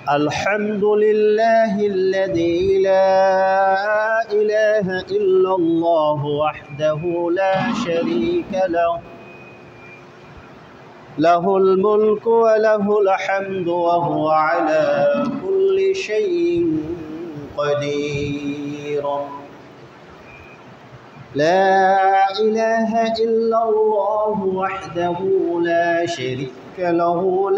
الحمد لله الذي لا إله إلا الله وحده لا شريك له له الملك وله الحمد وهو على كل شيء قدير لا إله إلا الله وحده لا شريك له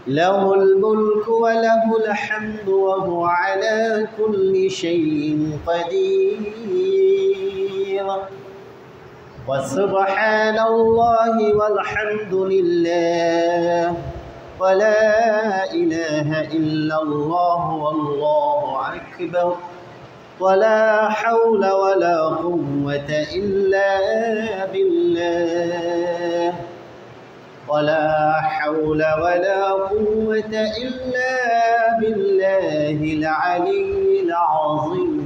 له الملك وله الحمد وهو على كل شيء قدير وسبحان الله والحمد لله ولا إله إلا الله والله أكبر ولا حول ولا قوة إلا بالله ولا حول ولا قوة إلا بالله العلي العظيم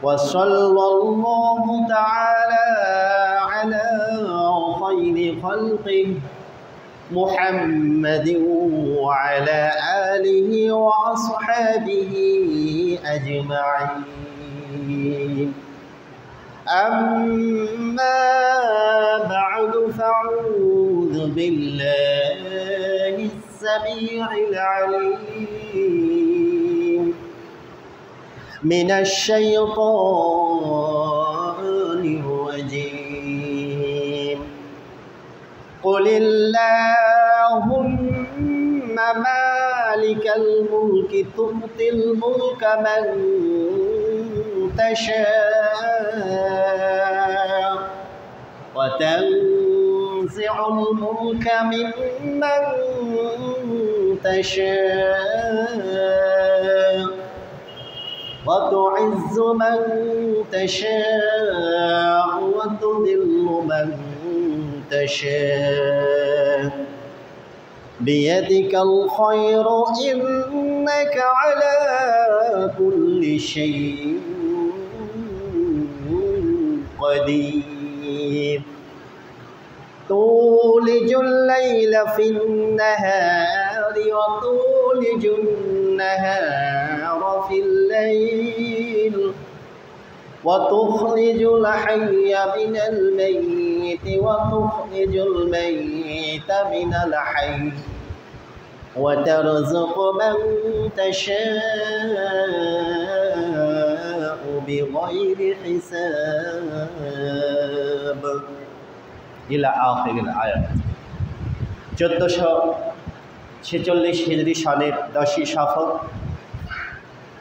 وصلى الله تعالى على خير خلقه محمد وعلى آله وأصحابه أجمعين أما بعد فأعوذ بالله السميع العليم من الشيطان الرجيم قل اللهم مالك الملك تؤتي الملك من تشاء وتنزع الملك ممن تشاء وتعز من تشاء وتذل من تشاء بيدك الخير إنك على كل شيء قدير تولج الليل في النهار وتولج النهار في الليل وتخرج الحي من الميت وتخرج الميت من الحي وترزق من تشاء بغير حساب إلى آخر الآية 1446 হিজরি সনের 10ই সফর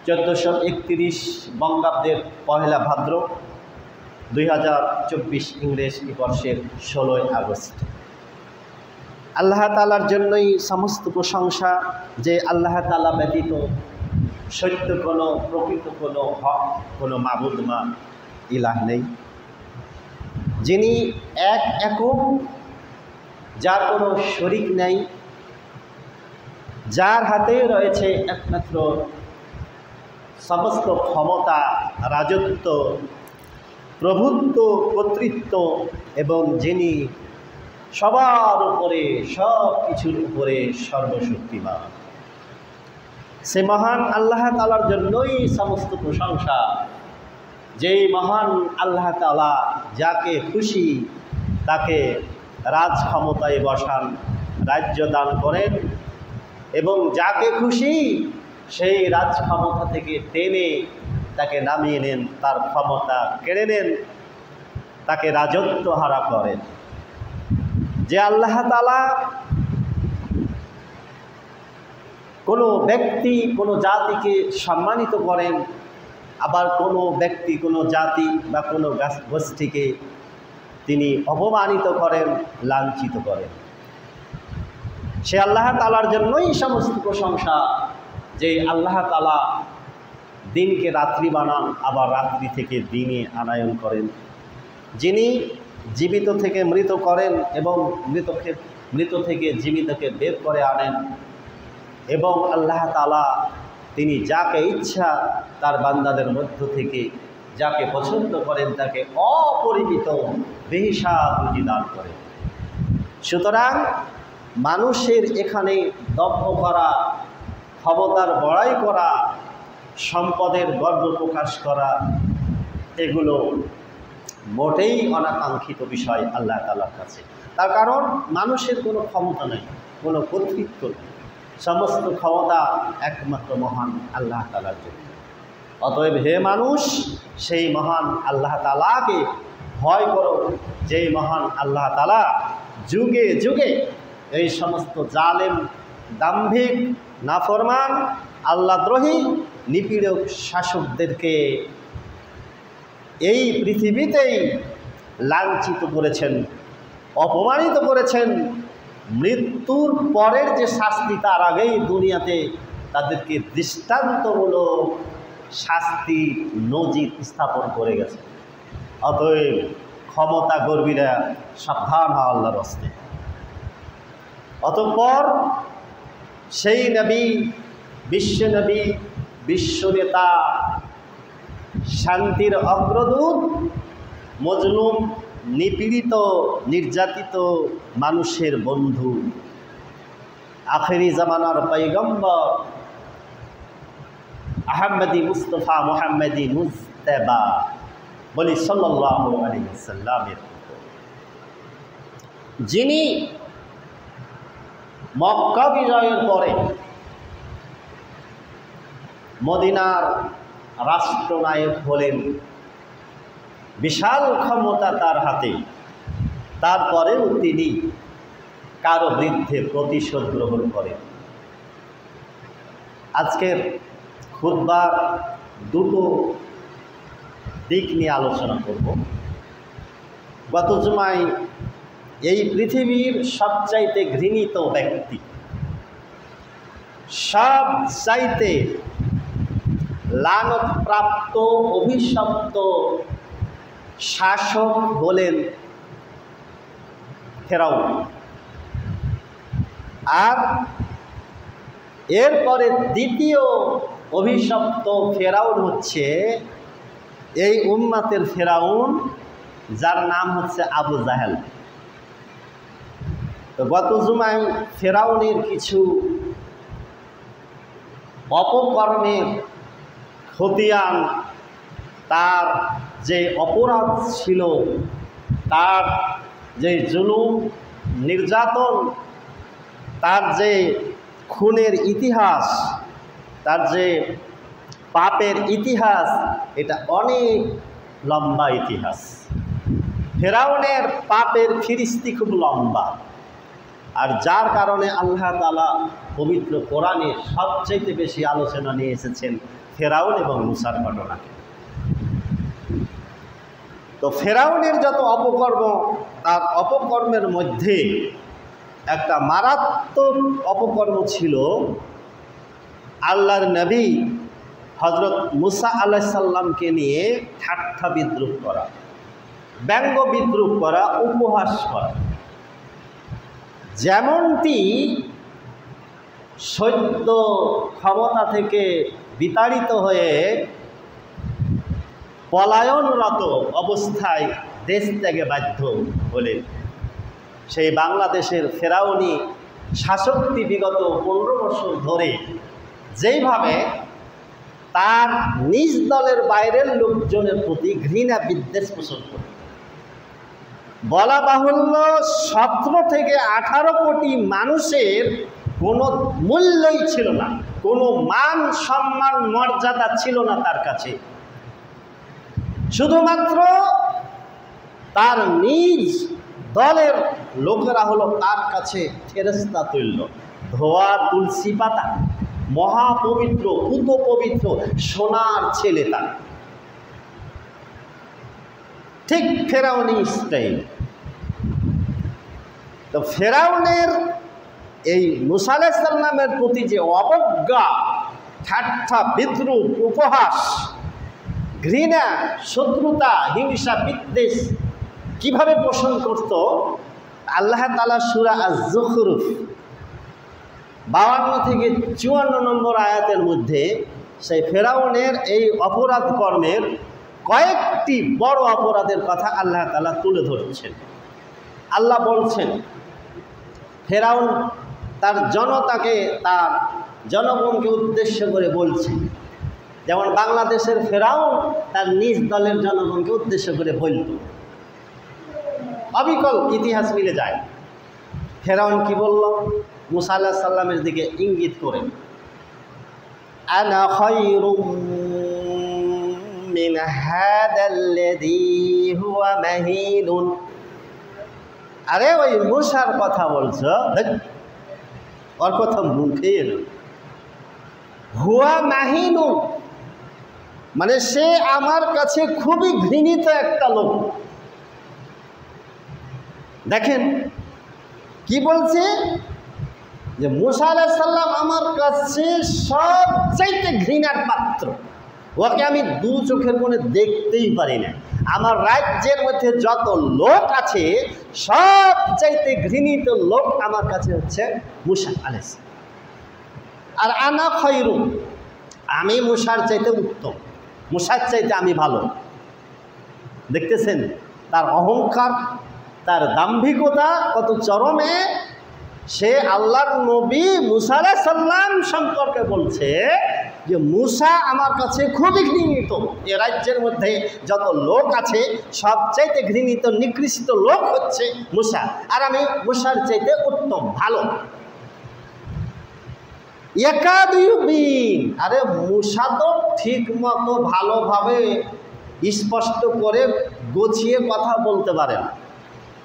1431 বঙ্গাব্দের পহেলা ভাদ্র 2024 ইংরেজি বর্ষের 16ই আগস্ট আল্লাহ তাআলার জন্যই সমস্ত প্রশংসা যে আল্লাহ তাআলা ব্যতীত সত্য কোনো প্রকৃত কোনো হক কোনো মাবুদ মা ইলাহ নেই যিনি একক যার কোনো শরীক নেই যার হাতে রয়েছে একমাত্র সমস্ত ক্ষমতা রাজত্ব প্রভুত্ব কর্তৃত্ব এবং যিনি সবার উপরে সব কিছুর উপরে সর্বশক্তিমান সে মহান আল্লাহ তাআলার জন্যই সমস্ত প্রশংসা যেই মহান আল্লাহ তাআলা যাকে খুশি তাকে রাজ ক্ষমতায় বসান রাজ্য দান করেন এবং যাকে খুশি সেই রাজ ক্ষমতা থেকে টেনে তাকে নামিয়ে নেন তার ক্ষমতা কেড়ে নেন তাকে রাজত্ব হারা করেন যে আল্লাহ তাআলা কোনো ব্যক্তি কোনো জাতিকে সম্মানিত করেন আবার কোনো ব্যক্তি কোনো জাতি বা কোনো গোষ্ঠীকে তিনি অপমানিত করেন লাঞ্ছিত করেন সে আল্লাহ তাআলার জন্যই সমস্ত প্রশংসা যে আল্লাহ তাআলা দিনকে রাত্রি বানান আবার রাত্রি থেকে দিনে আনায়ন করেন যিনি জীবিত থেকে মৃত করেন এবং মৃত থেকে জীবিতকে বের করে আনেন এবং আল্লাহ তাআলা তিনি যাকে ইচ্ছা তার বান্দাদের মধ্য থেকে যাকে পছন্দ করেন তাকে অপরিমিত বেহিসাব রুজি দান করেন। সুতরাং মানুষের এখানে দম্ভ করা, ক্ষমতার বড়াই করা, সম্পদের গর্ব প্রকাশ করা, এগুলো মোটেই অনাকাঙ্ক্ষিত বিষয় আল্লাহ তাআলার কাছে। তার কারণ মানুষের কোনো ক্ষমতা নেই, কোনো কর্তৃত্ব নেই, সমস্ত ক্ষমতা একমাত্র মহান আল্লাহ তাআলার জন্য। অতএব হে মানুষ, সেই মহান আল্লাহ তাআলাকে ভয় করো, যেই মহান আল্লাহ তাআলা যুগে যুগে এই সমস্ত জালেম, দাম্ভিক, নাফরমান, আল্লাহদ্রোহী, নিপীড়ক শাসকদেরকে এই পৃথিবীতেই লাঞ্ছিত করেছেন, অপমানিত করেছেন। মৃত্যুর পরের যে শাস্তি, তার আগেই দুনিয়াতে তাদেরকে দৃষ্টান্তমূলক শাস্তি নজির স্থাপন করে গেছে। অতএব ক্ষমতা গর্বীরা সাবধান হওয়া আল্লাহর হস্তে। অতঃপর সেই নবী, বিশ্বনবী, বিশ্বনেতা, শান্তির অগ্রদূত, মজলুম, নিপীড়িত, নির্যাতিত মানুষের বন্ধু, আখেরি জামানার পয়গম্বর আহমদি মুস্তফা মুহাম্মদি মুজতবা বলি সাল্লাল্লাহু আলাইহি ওয়াসাল্লামের, যিনি মক্কা বিজয়ের পরে মদিনার রাষ্ট্রনায়ক হলেন। বিশাল ক্ষমতা তার হাতে, তারপরেও তিনি কারো বিরুদ্ধে প্রতিশোধ গ্রহণ করেন। আজকের খুতবার দুটো দিক নিয়ে আলোচনা করব। গত জুমায় এই পৃথিবীর সবচাইতে ঘৃণিত ব্যক্তি, সবচাইতে লানতপ্রাপ্ত, অভিশপ্ত শাসক হলেন ফেরাউন। আর এরপরে দ্বিতীয় অভিশপ্ত ফেরাউন হচ্ছে এই উম্মতের ফেরাউন, যার নাম হচ্ছে আবু জাহেল। তো গত জুমায় ফেরাউনের কিছু অপকর্মের খতিয়ান, তার যে অপরাধ ছিল, তার যে জুলুম, নির্যাতন, তার যে খুনের ইতিহাস, তার যে পাপের ইতিহাস, এটা অনেক লম্বা ইতিহাস। ফেরাউনের পাপের ফিরিস্তি খুব লম্বা, আর যার কারণে আল্লাহ তাআলা পবিত্র কোরআনে সবচেয়ে বেশি আলোচনা নিয়ে এসেছেন ফেরাউন এবং মুসার ঘটনাকে। তো ফেরাউনের যত অপকর্ম, তার অপকর্মের মধ্যে একটা মারাত্মক অপকর্ম ছিল আল্লাহর নবী হজরত মুসা আলাইহিস সালামকে নিয়ে ঠাট্টা বিদ্রুপ করা, ব্যঙ্গ বিদ্রুপ করা, উপহাস করা। যেমনটি সদ্য ক্ষমতা থেকে বিতাড়িত হয়ে পলায়নরত অবস্থায় দেশ ত্যাগে বাধ্য হলেন সেই বাংলাদেশের ফেরাউনি শাসকটি বিগত 15 বছর ধরে যেইভাবে তার নিজ দলের বাইরের লোকজনের প্রতি ঘৃণা বিদ্বেষ পোষণ করে, বলা বাহুল্য 17 থেকে 18 কোটি মানুষের কোনো মূল্যই ছিল না, কোনো মান সম্মান মর্যাদা ছিল না তার কাছে। শুধুমাত্র তার নিজ দলের লোকেরা হলো তার কাছে ফেরেশতা তুল্য, ধোয়া তুলসী পাতা, মহাপবিত্র, পুত পবিত্র সোনার ছেলে তার। ঠিক ফেরাউনি স্টাইল। তো ফেরাউনের এই মুসা আলাইহিস সালামের প্রতি যে অবজ্ঞা, ঠাট্টা, বিদ্রুপ, উপহাস, ঘৃণা, শত্রুতা, হিংসা, বিদ্বেষ কিভাবে পোষণ করত, আল্লাহ তাআলা সূরা আয-যুখরুফ 52 থেকে 54 নম্বর আয়াতের মধ্যে সেই ফেরাউনের এই অপরাধ কর্মের কয়েকটি বড় অপরাধের কথা আল্লাহ তাআলা তুলে ধরছেন। আল্লাহ বলছেন, ফেরাউন তার জনতাকে, তার জনগণকে উদ্দেশ্য করে বলছে, যেমন বাংলাদেশের ফেরাউন তার নিজ দলের জনগণকে উদ্দেশ্য করে বলত। অবিকল ইতিহাস মিলে যায়। ফেরাউন কি বলল? মুসা আলাইহিস সালামের দিকে ইঙ্গিত করে, আনা খায়রুম মিন হাদাল্লাযী হুয়া মাহিনুন। আরে ওই মুসার কথা বলছো, ওর কথা মুখে এলো। হুয়া মাহিনুন মানে সে আমার কাছে খুবই ঘৃণিত একটা লোক। দেখেন কি বলছে, যে মুসা আলাইহিস সালাম আমার কাছে সবচাইতে ঘৃণার পাত্র। ওকে আমি দু চোখের কোণে দেখতেই পারি না। আমার রাজ্যের মধ্যে যত লোক আছে সবচাইতে ঘৃণিত লোক আমার কাছে হচ্ছে মুসা আলাইহিস সালাম। আর আনা খায়রুন, আমি মুসার চাইতে উত্তম, মুসার চাইতে আমি ভালো। দেখতেছেন তার অহংকার, তার দাম্ভিকতা কত চরমে। সে আল্লাহর নবী মুসা আলাইহিস সালাম সম্পর্কে বলছে যে মুসা আমার কাছে খুবই ঘৃণিত। এ রাজ্যের মধ্যে যত লোক আছে সবচাইতে ঘৃণিত নিকৃষ্ট লোক হচ্ছে মুসা, আর আমি মুসার চাইতে উত্তম, ভালো। আরে মুসা তো ঠিক মতো ভালোভাবে স্পষ্ট করে গুছিয়ে কথা বলতে পারে না।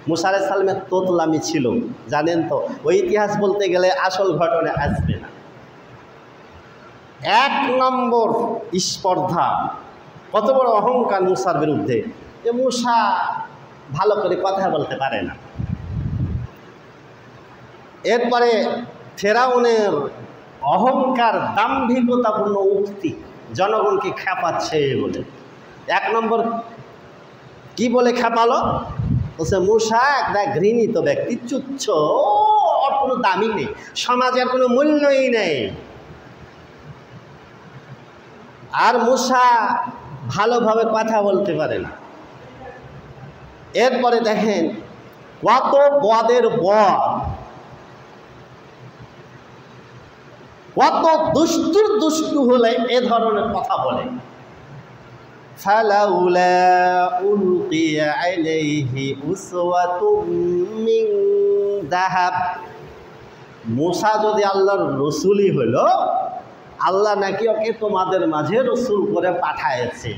মুসা আলাইহিস সালামের তোতলামি ছিল, জানেন তো। ওই ইতিহাস বলতে গেলে আসল ঘটনা আসবে না। এক নম্বর স্পর্ধা, কত বড় অহংকার মুসার বিরুদ্ধে, যে মুসা ভালো করে কথা বলতে পারে না। এরপরে ফেরাউনের অহংকার, দাম্ভিকতাপূর্ণ উক্তি, জনগণকে খেপাচ্ছে বলে। এক নম্বর কি বলে খেপালো? বলছে মুসা একটা ঘৃণিত ব্যক্তি, তুচ্ছ, ওর কোনো দামই নেই, সমাজের কোনো মূল্যই নেই। আর মুসা ভালোভাবে কথা বলতে পারে না। এরপরে দেখেন কত বদের বদ, কত দুষ্টুর দুষ্টু হলে এ ধরনের কথা বলে। ফালাউলা উলকিয়া আলাইহি উসওয়াতুম মিন যাহাব। মুসা যদি আল্লাহর রসুলই হলো, আল্লাহ নাকি ওকে তোমাদের মাঝে রসুল করে পাঠায়েছে,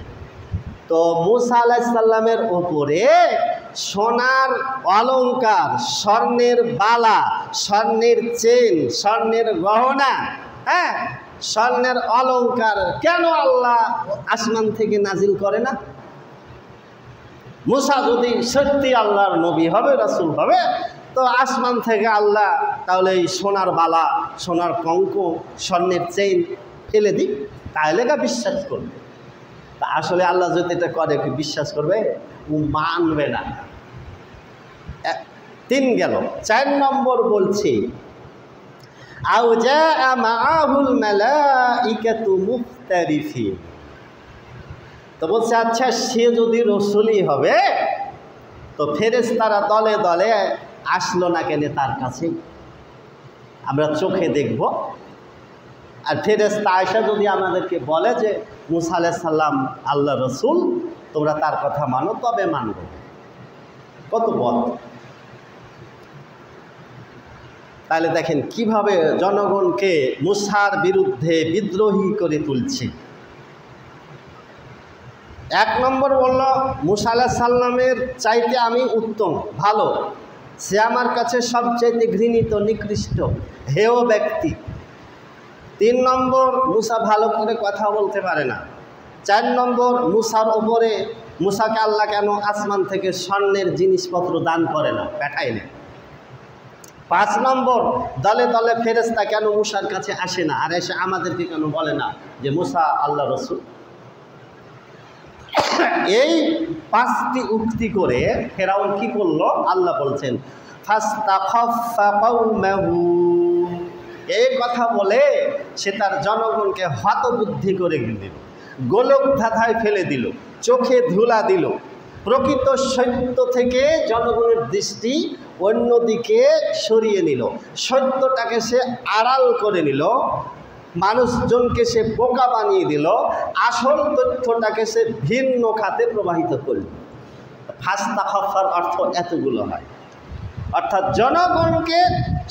তো মুসা আলাইহিস সালামের ওপরে সোনার অলংকার, স্বর্ণের বালা, স্বর্ণের চেন, স্বর্ণের গহনা, হ্যাঁ, স্বর্ণের অলংকার কেন আল্লাহ আসমান থেকে নাজিল করে না? মুসা যদি সত্যি আল্লাহর নবী হবে, রাসূল হবে, তো আসমান থেকে আল্লাহ তাহলে এই সোনার বালা, সোনার কঙ্ক, স্বর্ণের চেইন ফেলে দিই, তাহলে কা বিশ্বাস করবে। তা আসলে আল্লাহ যদি এটা করে, কি বিশ্বাস করবে? ও মানবে না। 3 গেল। 4 নম্বর বলছি, আও জাআ মাআহুল মালাইকাতু মুফতারিফিন। তো বলছে আচ্ছা, সে যদি রসুলই হবে তো ফেরেশতারা দলে দলে আসলো না কেন তার কাছে? আমরা চোখে দেখব। আর ফেরেশতা আয়েশা যদি আমাদেরকে বলে যে মুসা আলাইহিস সালাম আল্লাহ রসুল, তোমরা তার কথা মানো, তবে মানব। কত বদ! তাহলে দেখেন কিভাবে জনগণকে মুসার বিরুদ্ধে বিদ্রোহী করে তুলছে। 1 নম্বর বলল মুসা আলাইহিস সালামের চাইতে আমি উত্তম, ভালো, সে আমার কাছে সবচাইতে ঘৃণিত, নিকৃষ্ট, হেয় ব্যক্তি। 3 নম্বর মুসা ভালো করে কথা বলতে পারে না। 4 নম্বর মুসার ওপরে, মুসাকে আল্লাহ কেন আসমান থেকে স্বর্ণের জিনিসপত্র দান করে না, পাঠায় না। 5 নম্বর দলে দলে ফেরেশতা কেন মুসার কাছে আসে না, আর এসে আমাদেরকে কেন বলে না যে মুসা আল্লাহ রসুল? এই 5টি উক্তি করে ফেরাউন কি করলো? আল্লাহ বলছেন ফাস্তাখাফা কওমাহু। এই কথা বলে সে তার জনগণকে হতবুদ্ধি করে দিল, গোলক ধাঁধায় ফেলে দিল, চোখে ধুলা দিল। প্রকৃত সত্য থেকে জনগণের দৃষ্টি অন্যদিকে সরিয়ে নিল, সত্যটাকে সে আড়াল করে নিল, মানুষজনকে সে বোকা বানিয়ে দিল, আসল তথ্যটাকে সে ভিন্ন খাতে প্রবাহিত করল। ফাস্তাখাফার অর্থ এতগুলো হয়, অর্থাৎ জনগণকে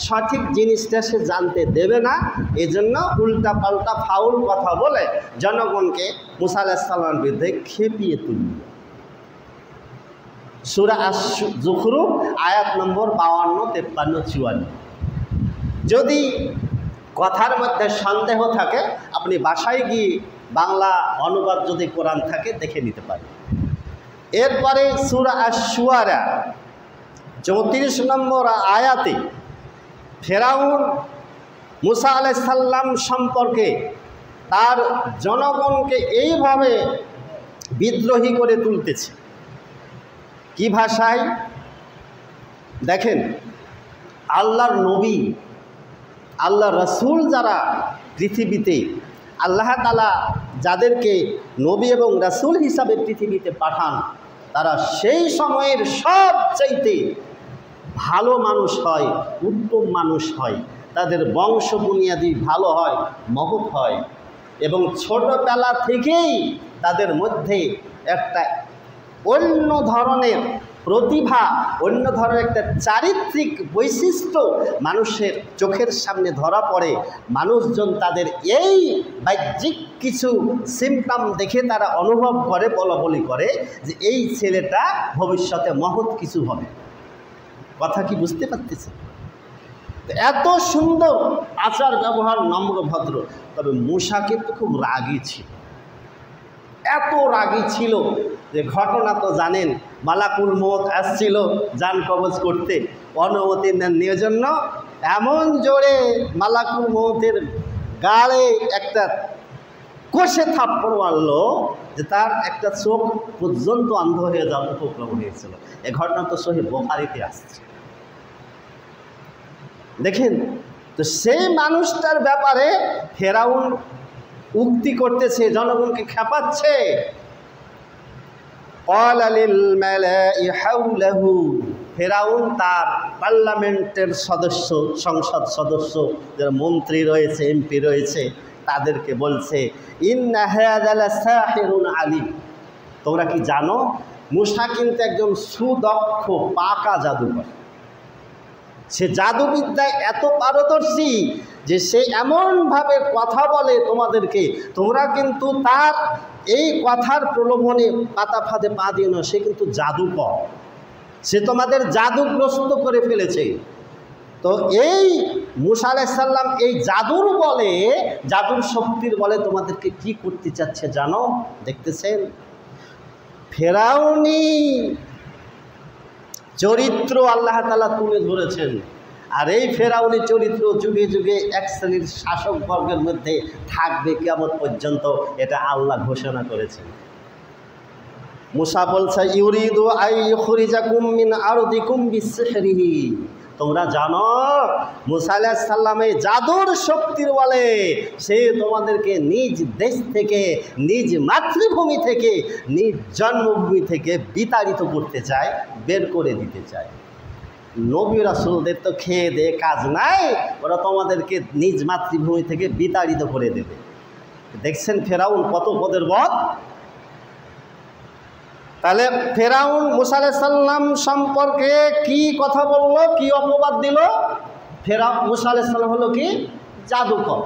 সঠিক জিনিসটা সে জানতে দেবে না, এজন্য উল্টা পাল্টা ফাউল কথা বলে জনগণকে মুসা আলাইহিস সালামের বিরুদ্ধে খেপিয়ে তুলল। সূরা আশ-যুখরুফ আয়াত নম্বর 52, 53, 54। যদি কথার মধ্যে সন্দেহ থাকে আপনি বাসায় গিয়ে বাংলা অনুবাদ যদি কোরআন থাকে দেখে নিতে পারেন। এরপরে সূরা আশ-শুআরা 34 নম্বর আয়াতে ফেরাউন মুসা আলাইহিস সালাম সম্পর্কে তার জনগণকে এইভাবে বিদ্রোহী করে তুলতেছে। কি ভাষায় দেখেন, আল্লাহর নবী, আল্লাহ রসুল যারা পৃথিবীতে আল্লাহ তাআলা যাদেরকে নবী এবং রসুল হিসাবে পৃথিবীতে পাঠান, তারা সেই সময়ের সবচাইতে ভালো মানুষ হয়, উত্তম মানুষ হয়, তাদের বংশ বুনিয়াদি ভালো হয়, মহৎ হয়, এবং ছোটবেলা থেকেই তাদের মধ্যে একটা অন্য ধরনের প্রতিভা, অন্য ধরনের একটা চারিত্রিক বৈশিষ্ট্য মানুষের চোখের সামনে ধরা পড়ে। মানুষজন তাদের এই বাহ্যিক কিছু সিমটম দেখে তারা অনুভব করে, বলাবলি করে যে এই ছেলেটা ভবিষ্যতে মহৎ কিছু হবে। কথা কি বুঝতে পারতেছে? এত সুন্দর আচার ব্যবহার, নম্র ভদ্র। তবে মূসা কিন্তু খুব রাগী ছিল, এত রাগী ছিল যে ঘটনা তো জানেন, মালাকুল মউত আসছিল জান কবজ করতে, অনুমতি নেওয়ার জন্য এমন জোরে মালাকুল মউতের গালে একটা কষে থাপ্পড় মারলো যে তার একটা চোখ পর্যন্ত অন্ধ হয়ে যাওয়ার উপক্রম হয়েছিল। এ ঘটনা তো সহিহ বুখারীতে আসছে। দেখেন তো সেই মানুষটার ব্যাপারে ফেরাউন উক্তি করতেছে, জনগণকে খেপাচ্ছে। ফেরাউন তার পার্লামেন্টের সদস্য, সংসদ সদস্য যারা মন্ত্রী রয়েছে, এমপি রয়েছে, তাদেরকে বলছে, ইন্না হাযা লাসাহিরুন আলিম, তোমরা কি জানো মূসা কিন্তু একজন সুদক্ষ পাকা জাদুকর। সে জাদুবিদ্যায় এত পারদর্শী যে সে এমনভাবে কথা বলে তোমাদেরকে, তোমরা কিন্তু তার এই কথার প্রলোভনে পাতা ফাঁদে পা দিও না। সে কিন্তু জাদুকর, সে তোমাদের জাদুগ্রস্ত করে ফেলেছে। তো এই মূসা আলাইহিস সালাম এই জাদুর বলে, জাদুর শক্তির বলে তোমাদেরকে কি করতে চাচ্ছে জানো? দেখতেছেন ফেরাউনি চরিত্র আল্লাহ তাআলা তুলে ধরেছেন, আর এই ফেরাউনি চরিত্র যুগে যুগে এক শ্রেণীর শাসক বর্গের মধ্যে থাকবে কিয়ামত পর্যন্ত, এটা আল্লাহ ঘোষণা করেছেন। মূসা বলছে, ইউরিদু আই ইখরিজাকুম মিন আরদিকুম বিসিহরিহি, তোমরা জানো মূসা আলাইহিস সালামে জাদুর শক্তির বলে সে তোমাদেরকে নিজ দেশ থেকে, নিজ মাতৃভূমি থেকে, নিজ জন্মভূমি থেকে বিতাড়িত করতে চায়, বের করে দিতে চায়। নবী রাসূলদের তো খেয়ে দেয়ে কাজ নাই, ওরা তোমাদেরকে নিজ মাতৃভূমি থেকে বিতাড়িত করে দেবে। দেখছেন ফেরাউন কত পদের বদ। তাহলে ফেরাউন মূসা আলাইহিস সালাম সম্পর্কে কি কথা বলল, কি অপবাদ দিল? মূসা আলাইহিস সালাম হলো কি জাদুকর।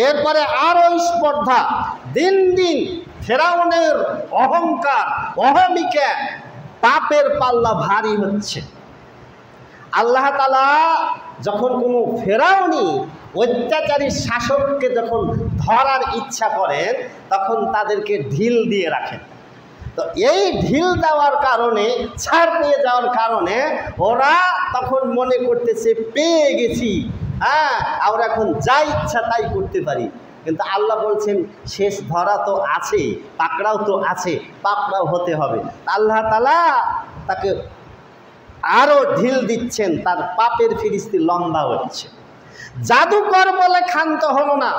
এরপরে আরো স্পর্ধা, দিন দিন ফেরাউনের অহংকার, অহমিকা, পাপের পাল্লা ভারী হচ্ছে। আল্লাহ তাআলা যখন কোনো ফেরাউনি অত্যাচারী শাসককে যখন ধরার ইচ্ছা করেন, তখন তাদেরকে ঢিল দিয়ে রাখেন। তো এই ঢিল দেওয়ার কারণে, ছাড় পেয়ে যাওয়ার কারণে ওরা তখন মনে করতেছে পেয়ে গেছি, হ্যাঁ আমরা এখন যা ইচ্ছা তাই করতে পারি। কিন্তু আল্লাহ বলছেন শেষ ধরা তো আছে, পাকড়াও তো আছে, পাকড়াও হতে হবে। আল্লাহ তাআলা তাকে আরও ঢিল দিচ্ছেন, তার পাপের ফিরিস্তি লম্বা হচ্ছে। জাদুকর বলে ক্ষান্ত হলো না,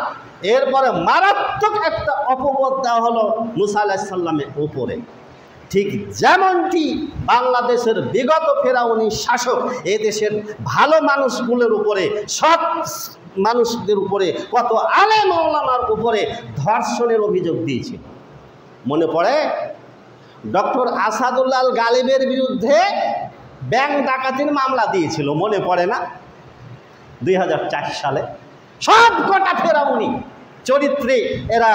এরপরে মারাত্মক একটা অপবাদ দেওয়া হলো মূসা আলাইহিস সালামের উপরে। ঠিক যেমনটি বাংলাদেশের বিগত ফেরাউনি শাসক এদেশের ভালো মানুষগুলোর উপরে, সৎ মানুষদের উপরে, কত আলেম ওলামার উপরে ধর্ষণের অভিযোগ দিয়েছিল। মনে পড়ে ডক্টর আসাদুল্লাহ আল গালিবের বিরুদ্ধে ব্যাংক ডাকাতির মামলা দিয়েছিল, মনে পড়ে না? 2004 সালে। সব কটা ফেরাউনি চরিত্রে এরা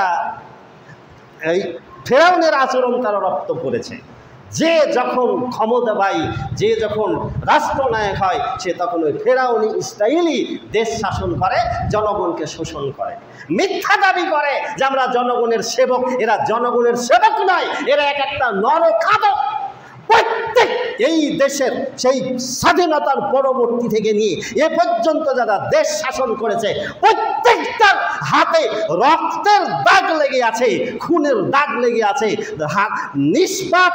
এই ফেরাউনের আচরণ তারা রপ্ত করেছে। যে যখন ক্ষমতাবাহী, যে যখন রাষ্ট্রনায়ক হয়, সে তখন ওই ফেরাউনি স্টাইলই দেশ শাসন করে, জনগণকে শোষণ করে, মিথ্যা দাবি করে যে আমরা জনগণের সেবক। এরা জনগণের সেবক নয়, এরা এক একটা নরখাদক। প্রত্যেক এই দেশের সেই স্বাধীনতার পরবর্তী থেকে নিয়ে এ পর্যন্ত যারা দেশ শাসন করেছে, প্রত্যেকটার হাতে রক্তের দাগ লেগে আছে, খুনের দাগ লেগে আছে। নিষ্পাপ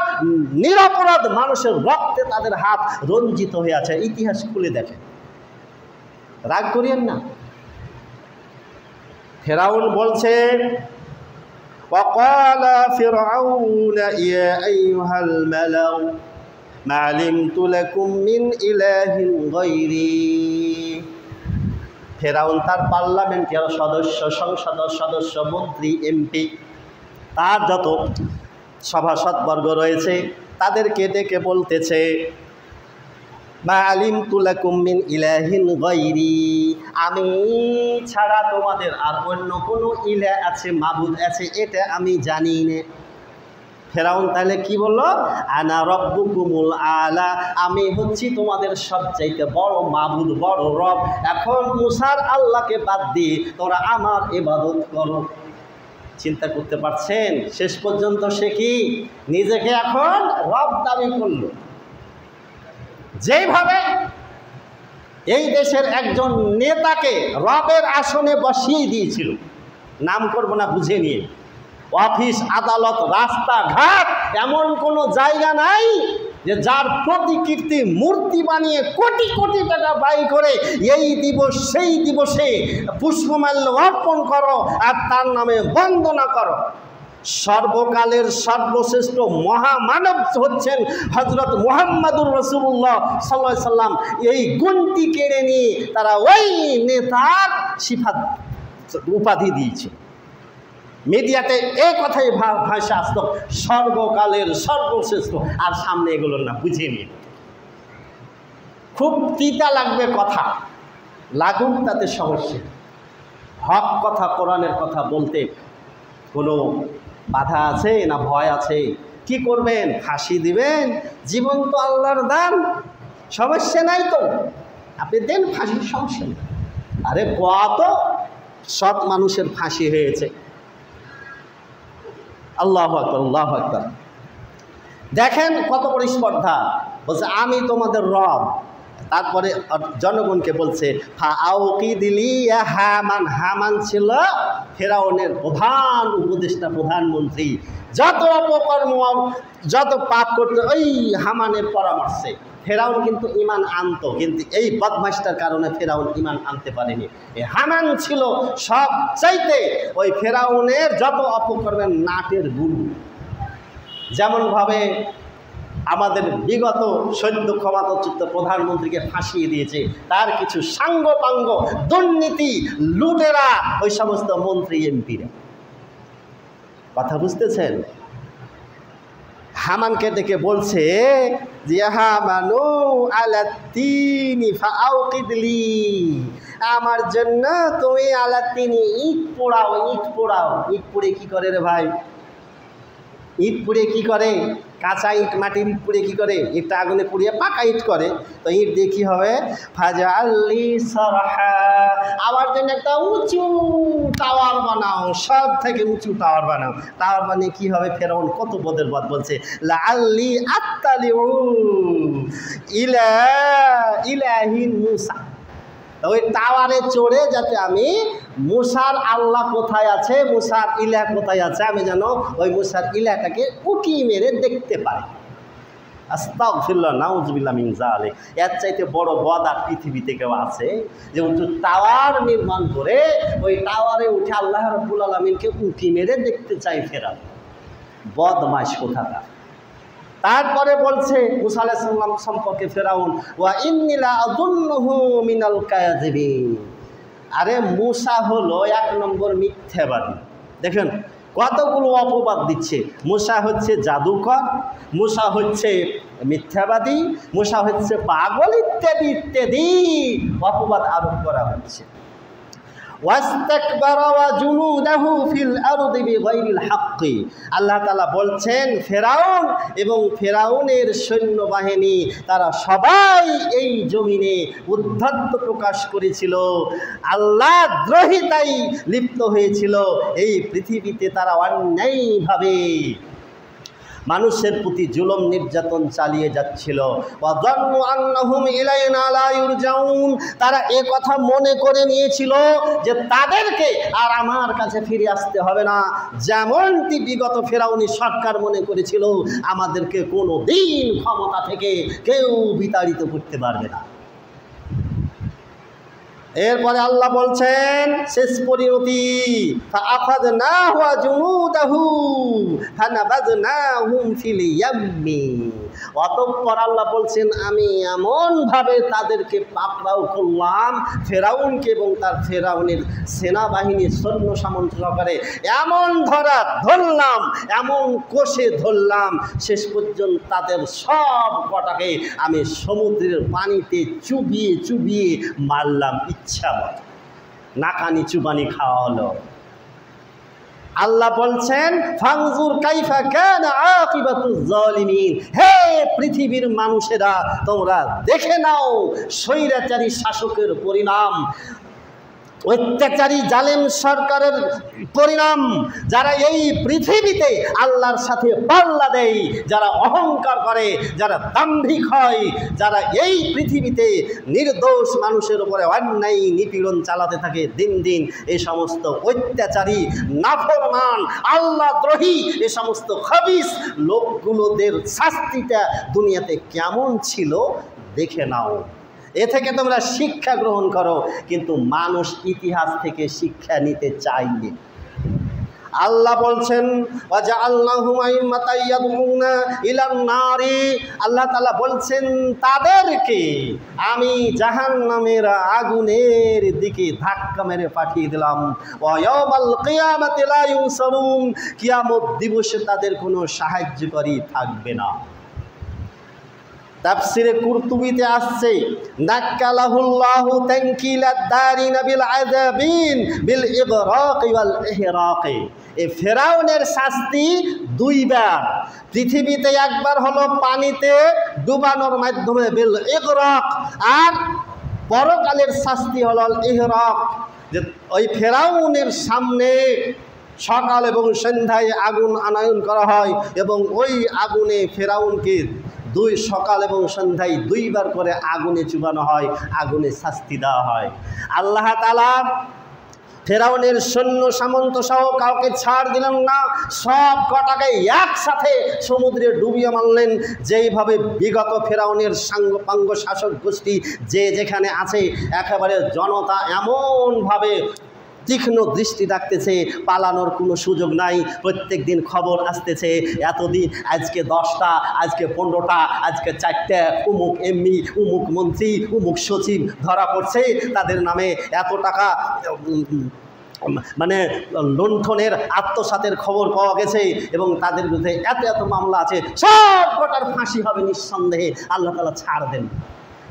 নিরপরাধ মানুষের রক্তে তাদের হাত রঞ্জিত হয়ে আছে। ইতিহাস খুলে দেখেন, রাগ করিয়েন না। ফেরাউন বলছে, وقال فرعون يا أيها الملأ ما علمت لكم من إله غيري। ফেরাউন তার পার্লামেন্টের সদস্য, সংসদ সদস্য, মন্ত্রী, এমপি, তার যত সভাসদবর্গ রয়েছে তাদেরকে ডেকে বলতেছে, মা আলিমতু লাকুম মিন ইলাহিন গায়রি, আমি ছাড়া তোমাদের আর অন্য কোনো ইলাহ আছে, মাবুদ আছে, এটা আমি জানি না। ফেরাউন তাহলে কি বলল? আনা রব্বুকুমুল আলা, আমি হচ্ছি তোমাদের সবচাইতে বড় মাবুদ, বড় রব। এখন মুসার আল্লাহকে বাদ দিয়ে তোরা আমার ইবাদত করো। চিন্তা করতে পারছেন? শেষ পর্যন্ত সে কি নিজেকে এখন রব দাবি করলো। যেইভাবে এই দেশের একজন নেতাকে রবের আসনে বসিয়ে দিয়েছিল, নাম করব না, বুঝে নিয়ে, অফিস, আদালত, রাস্তাঘাট, এমন কোনো জায়গা নাই যে যার প্রতিকৃতি মূর্তি বানিয়ে কোটি কোটি টাকা ব্যয় করে এই দিবস সেই দিবসে পুষ্পমাল্য অর্পণ করো আর তার নামে বন্দনা করো। সর্বকালের সর্বশ্রেষ্ঠ মহামানব হচ্ছেন হযরত মুহাম্মদুর রাসূলুল্লাহ সাল্লাল্লাহু আলাইহি সাল্লাম। এই গুণটি কেড়ে নিয়ে তারা ওই নেতার সিফাত উপাধি দিয়েছে। মিডিয়াতে এই কথাই ভাষা আসতো, সর্বকালের সর্বশ্রেষ্ঠ, আর সামনে এগুলোর না, বুঝে নিন। খুব তিতা লাগবে কথা, লাগুক, তাতে সমস্যা। হক কথা, কোরআনের কথা বলতে কোনো বাধা আছে না ভয় আছে? কি করবেন? ফাঁসি দিবেন? জীবন তো আল্লাহর দান, সমস্যা নাই তো, আপনি দেন ফাঁসি, সমস্যা নেই। আরে কত সৎ মানুষের ফাঁসি হয়েছে। আল্লাহু আকবার, আল্লাহু আকবার। দেখেন কত বড় স্পর্ধা। বলছে আমি তোমাদের রব, তারপরে জনগণকে বলছে হামান। হামান ছিল ফেরাউনের প্রধান উপদেষ্টা, প্রধানমন্ত্রী। যত অপকর্ম, যত পাপ করতে ওই হামানের পরামর্শে ফেরাউন কিন্তু ঈমান আনতো, কিন্তু এই বদমাশটার কারণে ফেরাউন ঈমান আনতে পারেনি। এই হামান ছিল সব চাইতে ওই ফেরাউনের যত অপকর্মের নাটের গুরু। যেমনভাবে আমাদের বিগত সদ্য ক্ষমতাচ্যুত প্রধানমন্ত্রীকে ফাঁসিয়ে দিয়েছে, তার কিছু সাঙ্গপাঙ্গ দুর্নীতি লুটেরা ওই সমস্ত মন্ত্রী এমপিরা। কথা বুঝতেছেন? হামানকে ডেকে বলছে যে হামানু আলাতিনি ফাআউকিদলি, আমার জন্য তুমি আলাতিনি ইট পোড়াও, ইট পোড়াও। ইট পুড়ে কি করে রে ভাই? ইট পুড়ে কি করে? কাঁচা ইট, মাটির ইট পুড়ে কি করে? ইটটা আগুনে পুড়িয়ে পাকা ইট করে। তো ইট দিয়ে কী হবে? ফাজআলি সারহা, আমার জন্য একটা উঁচু টাওয়ার বানাও, সব থেকে উঁচু টাওয়ার বানাও। টাওয়ার বানিয়ে কী হবে? ফেরাউন কত বদের বদ বলছে, লাআল্লি আত্তালিউ ইলা ইলাহি মুসা, ওই টাওয়ারে চড়ে যাতে আমি মুসার আল্লাহ কোথায় আছে, মুসার ইলাহ কোথায় আছে, আমি যেন ওই মুসার ইলাহটাকে উকি মেরে দেখতে পারি। আস্তাগফিরুল্লাহ, নাউযুবিল্লাহ মিন যালিক। এর চাইতে বড় বদ আর পৃথিবীতে কেউ আছে যে উঁচু টাওয়ার নির্মাণ করে ওই টাওয়ারে উঠে আল্লাহ রাব্বুল আলামিনকে উকি মেরে দেখতে চাই ফেরাউন? বদমাইশ কোথাকার। তারপরে বলছে মুসা আলাইহিস সালাম সম্পর্কে ফেরাউন, ওয়া ইন্নী লা আযুন্নুহু মিনাল কাযিবিন। আরে মুসা হলো 1 নম্বর মিথ্যাবাদী। দেখেন কতগুলো অপবাদ দিচ্ছে। মুসা হচ্ছে জাদুকর, মুসা হচ্ছে মিথ্যাবাদী, মুসা হচ্ছে পাগল, ইত্যাদি ইত্যাদি অপবাদ আরোপ করা হচ্ছে। ওয়াস্তাকবারা ওয়া জুনুদাহু ফিল আরদি বিগাইরিল হাক্কি। আল্লাহ তাআলা বলছেন ফেরাউন এবং ফেরাউনের সৈন্যবাহিনী তারা সবাই এই জমিনে উদ্ধত্ত প্রকাশ করেছিল, আল্লাহ দ্রোহিতায় লিপ্ত হয়েছিল। এই পৃথিবীতে তারা অন্যায়ভাবে মানুষের প্রতি জুলুম নির্যাতন চালিয়ে যাচ্ছিল। ওয়াযান্নু আন্নাহুম ইলাইনা লা ইউরজাউন। তারা কথা মনে করে নিয়েছিল যে তাদেরকে আর আমার কাছে ফিরে আসতে হবে না, যেমনটি বিগত ফেরাউনি সরকার মনে করেছিল আমাদেরকে কোনো দিন ক্ষমতা থেকে কেউ বিতাড়িত করতে পারবে না। এরপরে আল্লাহ বলছেন শেষ পরিণতি, ফাআখাযনাহু ওয়া জুনুদাহু ফানাবাযনাহুম ফিল ইয়াম্মি। অতঃপর আল্লাহ বলছেন আমি এমনভাবে তাদেরকে পাকড়াও করলাম, ফেরাউনকে এবং তার ফেরাউনের সেনাবাহিনীর সৈন্য সামন্ত সহকারে এমন ধরলাম, এমন কষে ধরলাম, শেষ পর্যন্ত তাদের সব কটাকে আমি সমুদ্রের পানিতে চুবিয়ে চুবিয়ে মারলাম ইচ্ছা মতো, নাকানি চুবানি খাওয়া হলো। আল্লাহ বলছেন ফানজুর কাইফা কানা আকিবাতুজ জালিমিন। হে পৃথিবীর মানুষেরা তোমরা দেখে নাও স্বৈরাচারী শাসকের পরিণাম, অত্যাচারী জালেম সরকারের পরিণাম। যারা এই পৃথিবীতে আল্লাহর সাথে পাল্লা দেয়, যারা অহংকার করে, যারা দাম্ভিক হয়, যারা এই পৃথিবীতে নির্দোষ মানুষের উপরে অন্যায় নিপীড়ন চালাতে থাকে দিন দিন, এই সমস্ত অত্যাচারী নাফরমান আল্লাহদ্রোহী এ সমস্ত খবিস লোকগুলোদের শাস্তিটা দুনিয়াতে কেমন ছিল দেখে নাও। এ থেকে তোমরা শিক্ষা গ্রহণ করো। কিন্তু মানুষ ইতিহাস থেকে শিক্ষা নিতে চায়নি। আল্লাহ বলছেন ওয়াজআলনাহুম আইম্মাতান ইয়াদউনা ইলান নারি। আল্লাহ তাআলা বলছেন তাদেরকে আমি জাহান্নামের আগুনের দিকে ধাক্কা মেরে পাঠিয়ে দিলাম। ওয়া ইয়াউমাল কিয়ামাতি লা ইউনসারুন। কিয়ামত দিবসে তাদের কোনো সাহায্যকারী থাকবে না। তাফসিরে কুরতুবিতে আসছে নাক্কালাহুল্লাহু তানকিলাদ দারিনা বিল আযাবিন বিল ইগরাক ওয়াল ইহরাক। এই ফেরাউনের শাস্তি দুইবার, পৃথিবীতে একবার হলো পানিতে ডুবানোর মাধ্যমে বিল ইগরাক, আর পরকালের শাস্তি হলো ইহরাক, যে ওই ফেরাউনের সামনে সকাল এবং সন্ধ্যায় আগুন আনয়ন করা হয় এবং ওই আগুনে ফেরাউনকে সকাল এবং সন্ধ্যায় 2 বার করে আগুনে চুবানো হয়, আগুনে শাস্তি দেওয়া হয়। আল্লাহ তাআলা ফেরাউনের সৈন্য সামন্ত সহ কাউকে ছাড় দিলেন না, সব কটাকে একসাথে সমুদ্রে ডুবিয়ে মারলেন। যেইভাবে বিগত ফেরাউনের সাঙ্গপাঙ্গ শাসক গোষ্ঠী যে যেখানে আছে একেবারে জনতা এমনভাবে তীক্ষ্ণ দৃষ্টি রাখতেছে, পালানোর কোনো সুযোগ নাই। প্রত্যেক দিন খবর আসতেছে এতদিন, আজকে 10টা, আজকে 15টা, আজকে 4টে উমুক এমপি, উমুক মন্ত্রী, উমুক সচিব ধরা পড়ছে, তাদের নামে এত টাকা মানে লুণ্ঠনের আত্মসাতের খবর পাওয়া গেছে এবং তাদের বিরুদ্ধে এত এত মামলা আছে, সব কটার ফাঁসি হবে নিঃসন্দেহে। আল্লাহ তাআলা ছাড় দেন।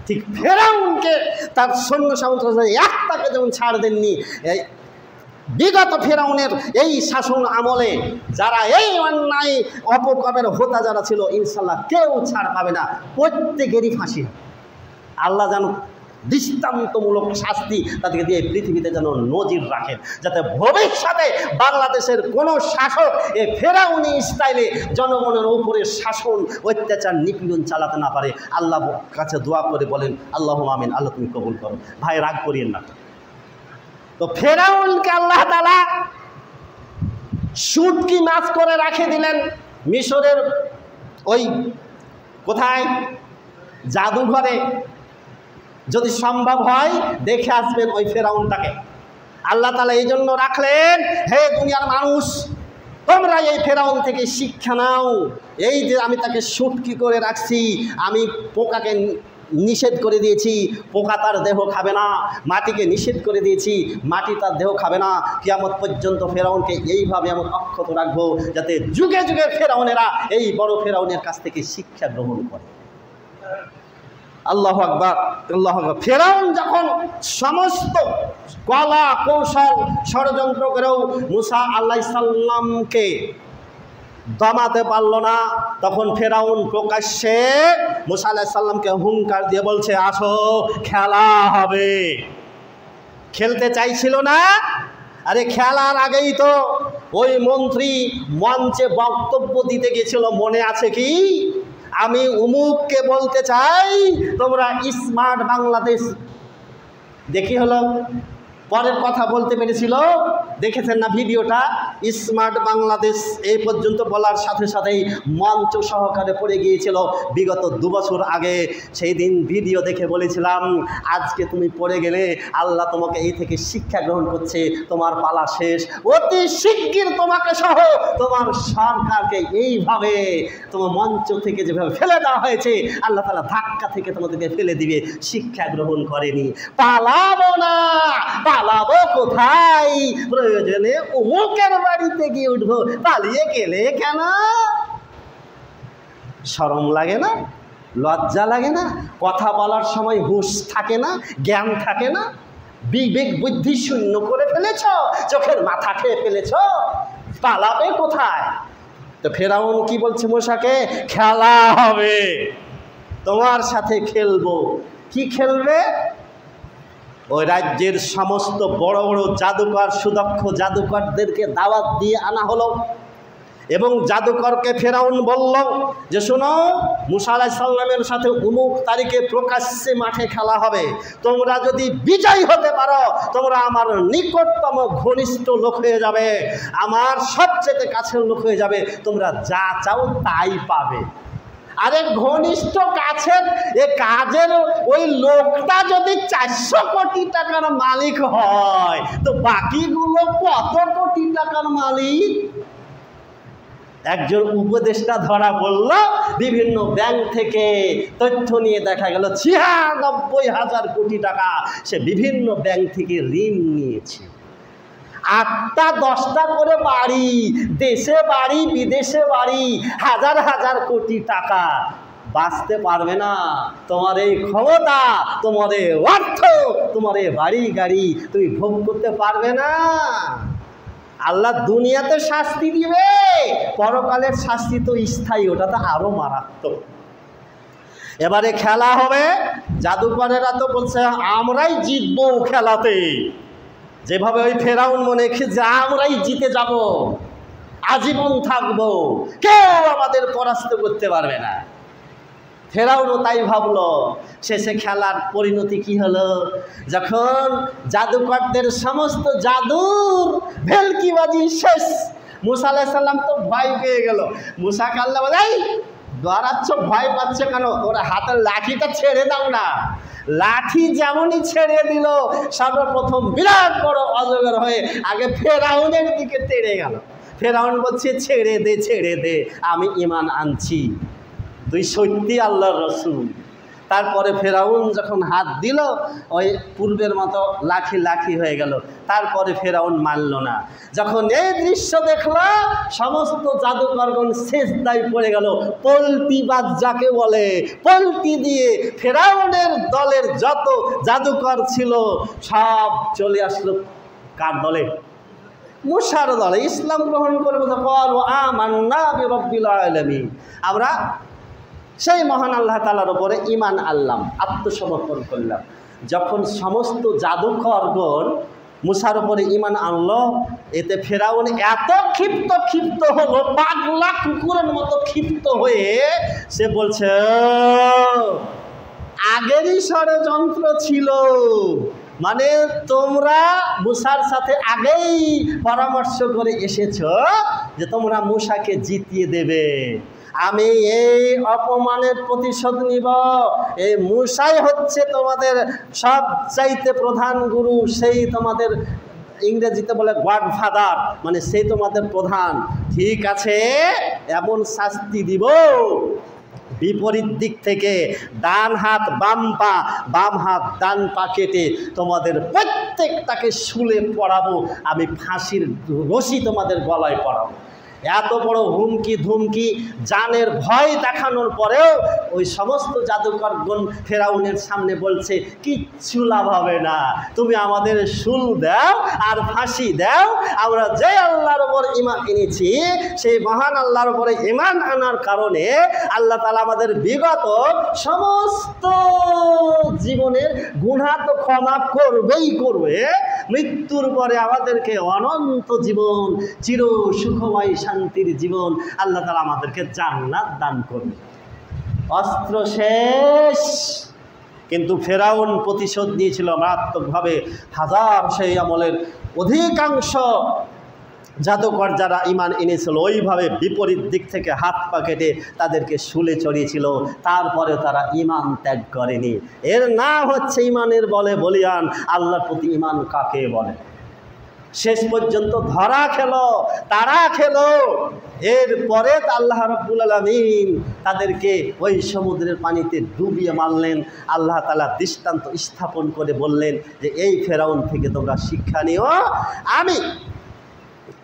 ঠিক ফেরাউনকে তার সৈন্য সামন্ত একটাকে যেমন ছাড় দেননি, বিগত ফেরাউনের এই শাসন আমলে যারা এই অন্যায় অপকর্মের হোতা যারা ছিল, ইনশাল্লাহ কেউ ছাড় পাবে না, প্রত্যেকেরই ফাঁসি। আল্লাহ যেন দৃষ্টান্তমূলক শাস্তি তাদেরকে দিয়ে পৃথিবীতে যেন নজির রাখেন, যাতে ভবিষ্যতে বাংলাদেশের কোনো শাসক এই ফেরাউনি স্টাইলে জনগণের উপরে শাসন অত্যাচার নিপীড়ন চালাতে না পারে। আল্লাহ কাছে দোয়া করে বলেন আল্লাহুম্মা আমিন। আল্লাহ তুমি কবুল করো। ভাই রাগ করিয়েন না। তো ফেরাউনকে আল্লাহ তাআলা শুটকি মাছ করে রাখে দিলেন মিশরের ওই কোথায় জাদুঘরে। যদি সম্ভব হয় দেখে আসবেন ওই ফেরাউনটাকে। আল্লাহ তাআলা এই জন্য রাখলেন, হে দুনিয়ার মানুষ, তোমরা এই ফেরাউন থেকে শিক্ষা নাও। এই যে আমি তাকে শুটকি করে রাখছি, আমি পোকাকে নিষেধ করে দিয়েছি, পোকা তার দেহ খাবে না, মাটিকে নিষেধ করে দিয়েছি, মাটি তার দেহ খাবে না। কিয়ামত পর্যন্ত ফেরাউনকে এইভাবে এমন অক্ষত রাখবো যাতে যুগে যুগে ফেরাউনেরা এই বড় ফেরাউনের কাছ থেকে শিক্ষা গ্রহণ করে। আল্লাহু আকবার, আল্লাহু আকবার। ফেরাউন যখন সমস্ত কলা কৌশল ষড়যন্ত্র করেও মুসা আলাইহিস সালামকে দমাতে পারল না, তখন ফেরাউন প্রকাশ্যে মুসা আলাইহিস সালামকে হুঙ্কার দিয়ে বলছে, আসো খেলা হবে। খেলতে চাইছিল না, আরে খেলার আগেই তো ওই মন্ত্রী মঞ্চে বক্তব্য দিতে গেছিল, মনে আছে কি? আমি উমুককে বলতে চাই তোমরা স্মার্ট বাংলাদেশ, দেখি হলো পরের কথা বলতে পেরেছিল, দেখেছেন না ভিডিওটা? স্মার্ট বাংলাদেশ এই পর্যন্ত বলার সাথে সাথেই মঞ্চ সহকারে পড়ে গিয়েছিল বিগত 2 বছর আগে। সেই দিন ভিডিও দেখে বলেছিলাম, আজকে তুমি পড়ে গেলে আল্লাহ তোমাকে এই থেকে শিক্ষা গ্রহণ করছে, তোমার পালা শেষ। অতি শিগগির তোমাকে সহ তোমার সরকারকে এইভাবে তোমার মঞ্চ থেকে যেভাবে ফেলে দেওয়া হয়েছে, আল্লাহ তাআলা ধাক্কা থেকে তোমাদেরকে ফেলে দিবে। শিক্ষা গ্রহণ করেনি, পালাবো না। পালাবো কোথায়? প্রয়োজনে অমুকের বাড়িতে গিয়ে উঠবো। পালিয়ে গেলে কেন? শরম লাগে না? লজ্জা লাগে না? কথা বলার সময় হুঁশ থাকে না? জ্ঞান থাকে না? বিবেক বুদ্ধি শূন্য করে ফেলেছ, চোখের মাথা খেয়ে ফেলেছ, পালাবে কোথায়? তো ফেরাউন কি বলছে মূসাকে? খেলা হবে, তোমার সাথে খেলবো। কি খেলবে? ওই রাজ্যের সমস্ত বড় বড় জাদুকর, সুদক্ষ জাদুকরদেরকে দাওয়াত দিয়ে আনা হলো এবং জাদুকরকে ফেরাউন বলল যে, শোনো, মুসা আলাইহিস সালামের সাথে অমুক তারিখে প্রকাশ্যে মাঠে খেলা হবে, তোমরা যদি বিজয়ী হতে পারো তোমরা আমার নিকটতম ঘনিষ্ঠ লোক হয়ে যাবে, আমার সবচেয়ে কাছের লোক হয়ে যাবে, তোমরা যা চাও তাই পাবে। আরে ঘনিষ্ঠ কাছের এ কাজের ওই লোকটা যদি 400 কোটি টাকার মালিক হয়, তো বাকিগুলো কত কোটি টাকার মালিক? একজন উপদেষ্টা ধরা পড়ল, বিভিন্ন ব্যাংক থেকে তথ্য নিয়ে দেখা গেল 96,000 কোটি টাকা সে বিভিন্ন ব্যাংক থেকে ঋণ নিয়েছে। 8টা 10টা করে বাড়ি, দেশে বাড়ি বিদেশে বাড়ি, হাজার হাজার কোটি টাকা। বাঁচতে পারবে না তোমার এই ক্ষমতা, তোমার এই অর্থ, তোমার এই বাড়ি গাড়ি তুমি ভোগ করতে পারবে না। আল্লাহ দুনিয়াতে শাস্তি দিবে, পরকালের শাস্তি তো স্থায়ী, ওটা তো আরো মারাত্মক। এবারে খেলা হবে, জাদুকরেরা তো বলছে আমরাই জিতবো খেলাতে। যেভাবে ওই ফেরাউন মনে যে আমরাই জিতে যাব, আজীবন থাকবো, কেউ আমাদের পরাস্ত করতে পারবে না। ফেরাউনও তাই ভাবলো। শেষে খেলার পরিণতি কি হলো? যখন জাদুকরদের সমস্ত জাদুর ভেলকিবাজি শেষ, মুসা আলাইহিস সালাম তো ভয় পেয়ে গেল। মুসাকে আল্লাহ বলে, এই ডরাচ্ছ, ভয় পাচ্ছ কেন? ওরা হাতের লাঠিটা ছেড়ে দাও না। লাঠি যেমনই ছেড়ে দিল, সর্বপ্রথম বিরাট বড় অজগর হয়ে আগে ফেরাউনের দিকে তেড়ে গেল। ফেরাউন বলছে, ছেড়ে দে, ছেড়ে দে, আমি ঈমান আনছি, তুই সত্যি আল্লাহর রাসূল। তারপরে ফেরাউন যখন হাত দিল, ওই পূর্বের মতো লাঠি লাঠি হয়ে গেল। তারপরে ফেরাউন মানল না। যখন এই দৃশ্য দেখল, সমস্ত জাদুকরগণ সেজদায় পড়ে গেল। পল্টিবাজ যাকে বলে, পল্টি দিয়ে ফেরাউনের দলের যত জাদুকর ছিল সব চলে আসলো কার দলে? মুসার দলে। ইসলাম গ্রহণ করে বলতে ক্বালু আমান্না বিরাব্বিল আলামিন, আমরা সেই মহান আল্লাহ তাআলার উপরে ঈমান আনলাম, আত্মসমর্পণ করলাম। যখন সমস্ত জাদুকরগণ মুসার উপরে ঈমান আনলো, এতে ফেরাউন এত ক্ষিপ্ত হলো, পাগলা কুকুরের মতো ক্ষিপ্ত হয়ে সে বলছে, আগেরই ষড়যন্ত্র ছিল, মানে তোমরা মুসার সাথে আগেই পরামর্শ করে এসেছো যে তোমরা মুসাকে জিতিয়ে দেবে, আমি এই অপমানের প্রতিশোধ নিব। এই মুসাই হচ্ছে তোমাদের সবচাইতে প্রধান গুরু, সেই তোমাদের ইংরেজিতে বলে গডফাদার, মানে সে তোমাদের প্রধান। ঠিক আছে, এমন শাস্তি দিব বিপরীত দিক থেকে, ডান হাত বাম পা, বাম হাত ডান পা কেটে তোমাদের প্রত্যেকটাকে শুলে পড়াবো, আমি ফাঁসির রশি তোমাদের গলায় পড়াবো। এত বড় হুমকি ধুমকি, জানের ভয় দেখানোর পরেও ওই সমস্ত জাদুকরগণ ফেরাউনের সামনে বলছে কিচ্ছু লাভ হবে না, তুমি আমাদের শুল দাও আর ফাঁসি দাও। আমরা যে আল্লাহর উপর ঈমান এনেছি সেই মহান আল্লাহর উপরে ঈমান আনার কারণে আল্লাহ তাআলা আমাদের বিগত সমস্ত জীবনের গুনাহ তো ক্ষমা করবেই করবে, মৃত্যুর পরে আমাদেরকে অনন্ত জীবন, চির সুখময় শান্তির জীবন আল্লাহ তাআলা আমাদেরকে জান্নাত দান করবে। অস্ত্র শেষ, কিন্তু ফেরাউন প্রতিশোধ নিয়েছিল মারাত্মকভাবে। হাজার সেই আমলের অধিকাংশ জাদুকর যারা ঈমান এনেছিল ওইভাবে বিপরীত দিক থেকে হাত পা কেটে তাদেরকে শুলে চড়িয়েছিল, তারপরে তারা ঈমান ত্যাগ করেনি। এর নাম হচ্ছে ঈমানের বলে বলিয়ান। আল্লাহর প্রতি ঈমান কাকে বলে? শেষ পর্যন্ত ধরা খেলো, তারা খেলো। এরপরে আল্লাহ রাব্বুল আলামিন তাদেরকে ওই সমুদ্রের পানিতে ডুবিয়ে মারলেন। আল্লাহ তাআলা দৃষ্টান্ত স্থাপন করে বললেন যে এই ফেরাউন থেকে তোমরা শিক্ষা নিও, আমি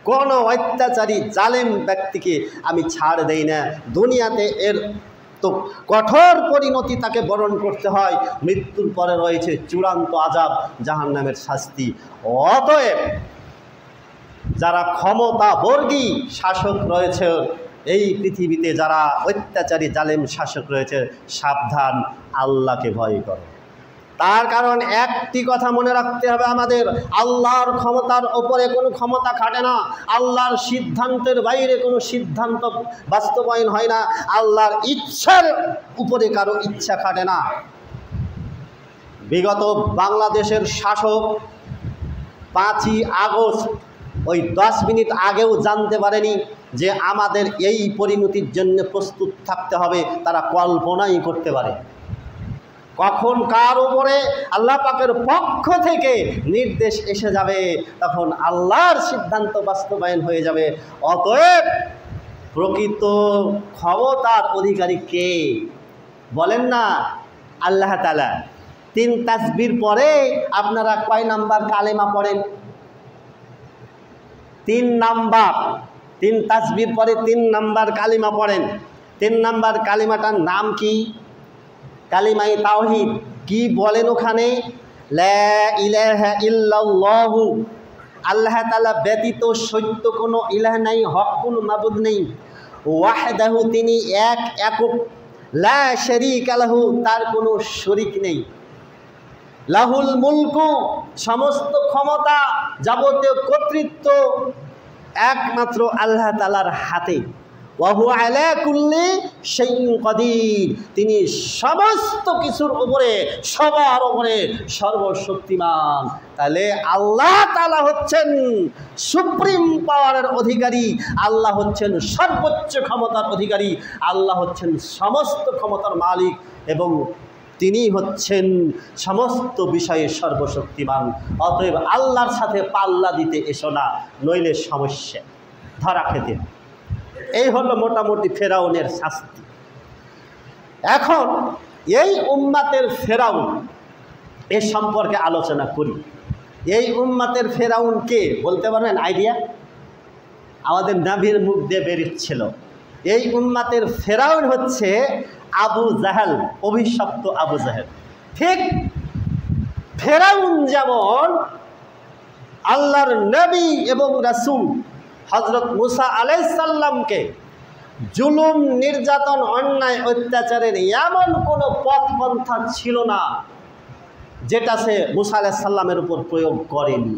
কোনো অত্যাচারী জালেম ব্যক্তিকে আমি ছাড় দেই না। দুনিয়াতে এর তো কঠোর পরিণতি তাকে বরণ করতে হয়, মৃত্যুর পরে রয়েছে চূড়ান্ত আযাব, জাহান্নামের শাস্তি। অতএব যারা ক্ষমতাবর্গী শাসক রয়েছে এই পৃথিবীতে, যারা অত্যাচারী জালেম শাসক রয়েছে, সাবধান, আল্লাহকে ভয় করো। তার কারণ একটি কথা মনে রাখতে হবে আমাদের, আল্লাহর ক্ষমতার ওপরে কোনো ক্ষমতা খাটে না, আল্লাহর সিদ্ধান্তের বাইরে কোনো সিদ্ধান্ত বাস্তবায়ন হয় না, আল্লাহর ইচ্ছার উপরে কারো ইচ্ছা খাটে না। বিগত বাংলাদেশের শাসক 5ই আগস্ট ওই 10 মিনিট আগেও জানতে পারেনি যে আমাদের এই পরিণতির জন্য প্রস্তুত থাকতে হবে, তারা কল্পনাই করতে পারে কখন কার উপরে আল্লাহ পাকের পক্ষ থেকে নির্দেশ এসে যাবে, তখন আল্লাহর সিদ্ধান্ত বাস্তবায়ন হয়ে যাবে। অতএব প্রকৃত ক্ষমতার অধিকারী কে বলেন না? আল্লাহ তাআলা। 3 তাসবির পরে আপনারা কয় নাম্বার কালেমা পড়েন? 3 নাম্বার। 3 তাসবির পরে 3 নাম্বার কালিমা পড়েন। 3 নাম্বার কালিমাটার নাম কি? কালিমায়ে তাওহীদ। কি বলেন ওখানে? লা ইলাহা ইল্লাল্লাহু, আল্লাহ তাআলা ব্যতীত সত্য কোনো ইলাহ নাই, হক কোনো মাবুদ নেই। ওয়াহদাহু, তিনি এক একক। লা শারীকা লাহু, তার কোনো শরীক নেই। লাহুল মুলকু, সমস্ত ক্ষমতা যাবতীয় কর্তৃত্ব একমাত্র আল্লাহ তাআলার হাতে। ওয়া হুয়া আলা কুল্লি শাইইন কাদির, তিনি সমস্ত কিছুর উপরে, সবার উপরে সর্বশক্তিমান। তাহলে আল্লাহ তাআলা হচ্ছেন সুপ্রিম পাওয়ারের অধিকারী, আল্লাহ হচ্ছেন সর্বোচ্চ ক্ষমতার অধিকারী, আল্লাহ হচ্ছেন সমস্ত ক্ষমতার মালিক এবং তিনি হচ্ছেন সমস্ত বিষয়ে সর্বশক্তিমান। অতএব আল্লাহর সাথে পাল্লা দিতে এসো না, নইলে সমস্যা, ধরা খেতে। এই হলো মোটামুটি ফেরাউনের শাস্তি। এখন এই উম্মাতের ফেরাউন এ সম্পর্কে আলোচনা করি। এই উম্মাতের ফেরাউন কে বলতে পারবেন? আইডিয়া আমাদের নবীর মুখ দিয়ে বেরিয়েছিল। এই উম্মাতের ফেরাউন হচ্ছে আবু জাহেল, অভিশপ্ত আবু জাহেল। ঠিক ফেরাউন যেমন আল্লাহর নবী এবং রাসূল হযরত মুসা আলাইহিস সালামকে জুলুম, নির্যাতন, অন্যায়, অত্যাচারের এমন কোনো পথপন্থা ছিল না যেটা সে মুসা আলাইহিস সালামের উপর প্রয়োগ করেনি।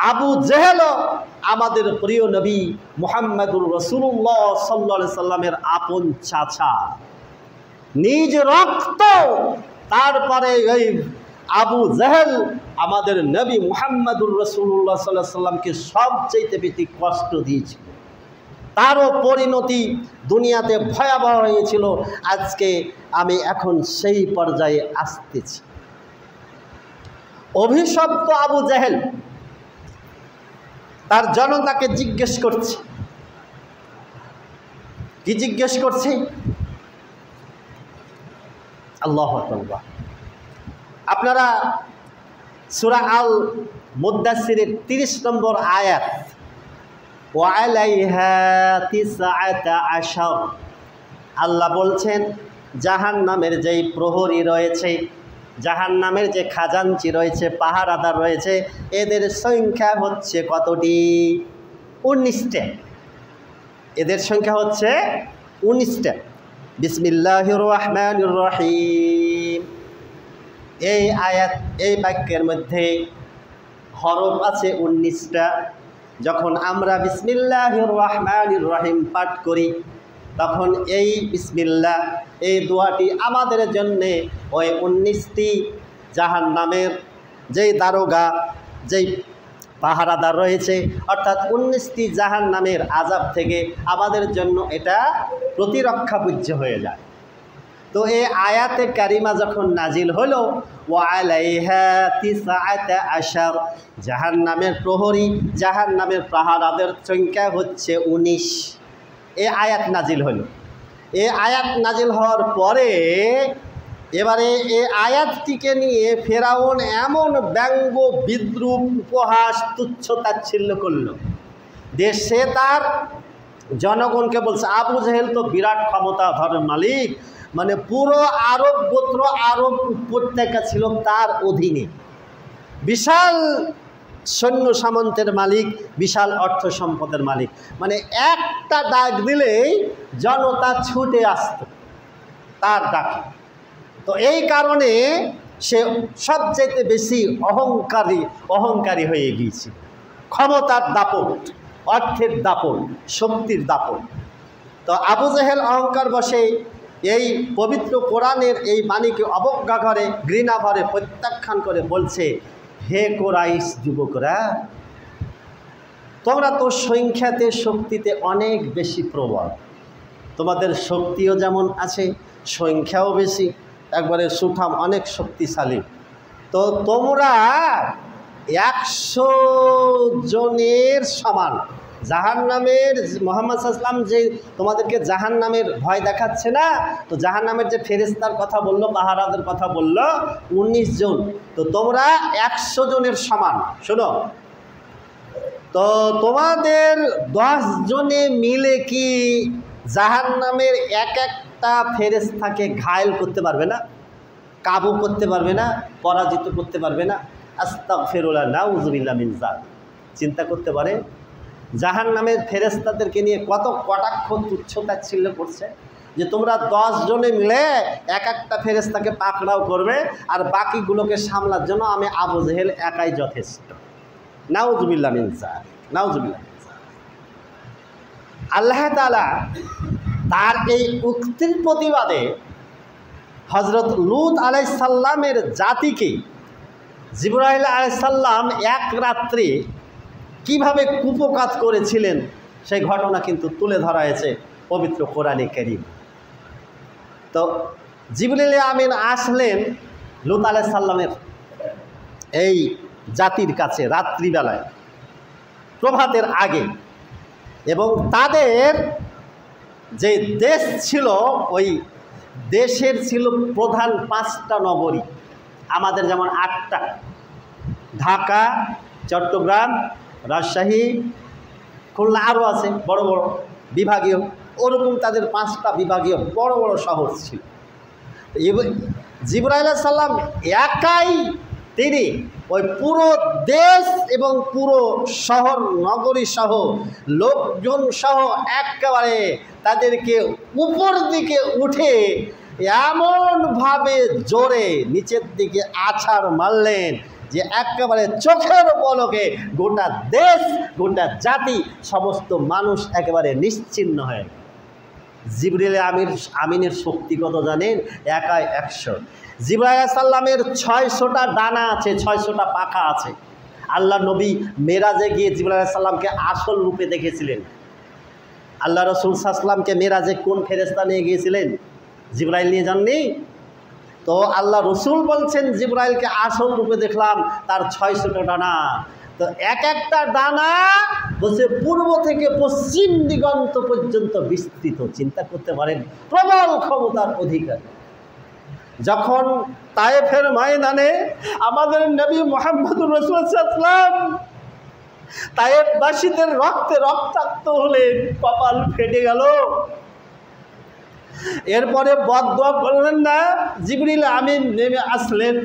আবু জেহেল আমাদের প্রিয় নবী মুহাম্মদুর রাসূলুল্লাহ সাল্লাল্লাহু আলাইহি সাল্লামের আপন চাচা, নিজ রক্ত। তারপরে ওই আবু জেহেল আমাদের নবী মুহাম্মদুর রাসূলুল্লাহ সাল্লাল্লাহু আলাইহি সাল্লামকে সবচেয়ে বেশি কষ্ট দিয়েছিল। তারও পরিণতি দুনিয়াতে ভয়াবহ হয়েছিল। আজকে আমি এখন সেই পর্যায়ে আসতেছি। অভিশপ্ত আবু জেহেল তার জনতাকে জিজ্ঞেস করছে। কি জিজ্ঞেস করছে? আল্লাহু আকবার। আপনারা সূরা আল মুদ্দাসসিরের 30 নম্বর আয়াত, ওয়ালাইহা তিসআতা আশার, আল্লাহ বলছেন জাহান্নামের যেই প্রহরী রয়েছে, জাহান্নামের যে খাজাঞ্চি রয়েছে, পাহারাদার রয়েছে, এদের সংখ্যা হচ্ছে কতটি? 19টা। এদের সংখ্যা হচ্ছে 19টা। বিসমিল্লাহির রহমানির রহিম। এই আয়াত, এই বাক্যের মধ্যে হরফ আছে 19টা। যখন আমরা বিসমিল্লাহির রহমানির রহিম পাঠ করি, তখন এই বিসমিল্লাহ, এই দোয়াটি আমাদের জন্যে ওই 19টি জাহান্নামের যেই দারোগা, যেই পাহারাদার রয়েছে, অর্থাৎ 19টি জাহান্নামের আযাব থেকে আমাদের জন্য এটা প্রতিরক্ষাপূজ্য হয়ে যায়। তো এই আয়াতে কারিমা যখন নাজিল হলো, ওয়ালাইহা তিসআতা আশার, জাহান্নামের প্রহরী, জাহান্নামের পাহারাদের সংখ্যা হচ্ছে 19। এই আয়াত নাজিল হলো। এই আয়াত নাজিল হওয়ার পরে এবারে এই আয়াতটিকে নিয়ে ফেরাউন এমন ব্যঙ্গ, বিদ্রূপ, উপহাস, তুচ্ছ-তাচ্ছিল্য করল। দেশে তার জনগণকে বলছে, আবু জেহেল তো বিরাট ক্ষমতাধরের মালিক, মানে পুরো আরব গোত্র, আরব উপত্যকা ছিল তার অধীনে, বিশাল সৈন্য সামন্তের মালিক, বিশাল অর্থ সম্পদের মালিক। মানে একটা ডাক দিলেই জনতা ছুটে আসত তার ডাকে। তো এই কারণে সে সবচেয়ে বেশি অহংকারী হয়ে গিয়েছিল। ক্ষমতার দাপট, অর্থের দাপট, শক্তির দাপট। তো আবু জেহেল অহংকার বসে এই পবিত্র কোরআনের এই বাণীকে অবজ্ঞা করে, ঘৃণা ভরে প্রত্যাখ্যান করে বলছে, হে কোরাইশ যুবকরা, তোমরা তো সংখ্যাতে, শক্তিতে অনেক বেশি প্রবল, তোমাদের শক্তিও যেমন আছে, সংখ্যাও বেশি, একবারে সুঠাম, অনেক শক্তিশালী। তো তোমরা 100 জনের সমান। জাহান্নামের মুহাম্মদ সাল্লাল্লাহু আলাইহি ওয়াসাল্লাম যে তোমাদেরকে জাহান্নামের ভয় দেখাচ্ছে না, তো জাহান্নামের যে ফেরেশতার কথা বললো, পাহারাদের কথা বললো 19 জন, তো তোমরা 100 জনের সমান। শোনো, তো তোমাদের 10 জনে মিলে কি জাহান্নামের এক একটা ফেরেশতাকে ঘায়েল করতে পারবে না, কাবু করতে পারবে না, পরাজিত করতে পারবে না? আস্তাগফিরুল্লাহ, নাউযুবিল্লাহ মিন যালিক। চিন্তা করতে পারে জাহান্নামের ফেরেশতাদেরকে নিয়ে কত কটাক্ষ, তুচ্ছ-তাচ্ছিল্য করছে, যে তোমরা 10 জনে মিলে এক একটা ফেরেশতাকে পাকড়াও করবে, আর বাকিগুলোকে সামলার জন্য আমি আবু জেহেল একাই যথেষ্ট। নাউযুবিল্লাহ মিন যালিক, নাউযুবিল্লাহ মিন যালিক। আল্লাহ তাআলা তার এই উক্তির প্রতিবাদে হযরত লূত আলাইহিস সালামের জাতিকে জিবরাইল আলাইহিস সালাম এক রাত্রে কিভাবে কুপকাত করেছিলেন সেই ঘটনা কিন্তু তুলে ধরা হয়েছে পবিত্র কোরআনে কারীম। তো জিবরিল আমিন আসলেন লূত আলাইহিস সালামের এই জাতির কাছে রাত্রিবেলায়, প্রভাতের আগে, এবং তাদের যে দেশ ছিল, ওই দেশের ছিল প্রধান 5টা নগরী। আমাদের যেমন 8টা, ঢাকা, চট্টগ্রাম, রাজশাহী, খুলনা, আরও আছে বড় বড় বিভাগীয়, ওরকম তাদের 5টা বিভাগীয় বড় বড় শহর ছিল। জিবরাইল আলাইহিস সালাম একাই তিনি ওই পুরো দেশ এবং পুরো শহর, নগরী সহ, লোকজন সহ একেবারে তাদেরকে উপর দিকে উঠে এমনভাবে জোরে নিচের দিকে আছাড় মারলেন যে একেবারে চোখের পলকে গোটা দেশ, গোটা জাতি, সমস্ত মানুষ একেবারে নিশ্চিহ্ন হয়ে গেল। জিবরিল আমিনের শক্তি কত জানেন? একাই 100। জিবরাইল আলাইহিস সালামের 600টা ডানা আছে, 600টা পাখা আছে। আল্লাহ নবী মেরাজে গিয়ে জিবরাইল আলাইহিস সালামকে আসল রূপে দেখেছিলেন। আল্লাহ রাসূল সাল্লাল্লাহু আলাইহি ওয়াসাল্লামকে মেরাজে কোন ফেরেশতা নিয়ে গিয়েছিলেন? জিবরাইল নিয়ে যাননি? তো আল্লাহ রসুল বলছেন জিবরাইলকে আসল রূপে দেখলাম, তার 600টা ডানা। তো এক একটা ডানা বলছে পূর্ব থেকে পশ্চিম দিগন্ত পর্যন্ত বিস্তৃত। চিন্তা করতে পারেন, প্রবল ক্ষমতার অধিকার। যখন তায়েফের ময়দানে আমাদের নবী মুহাম্মদুর রাসূলুল্লাহ সাল্লাল্লাহু আলাইহি ওয়াসাল্লাম তায়েফবাসীদের রক্তে রক্তাক্ত হলে কপাল ফেটে গেল, এরপরে বদদোয়া করলেন না, জিবরিল আমিন নেমে আসলেন,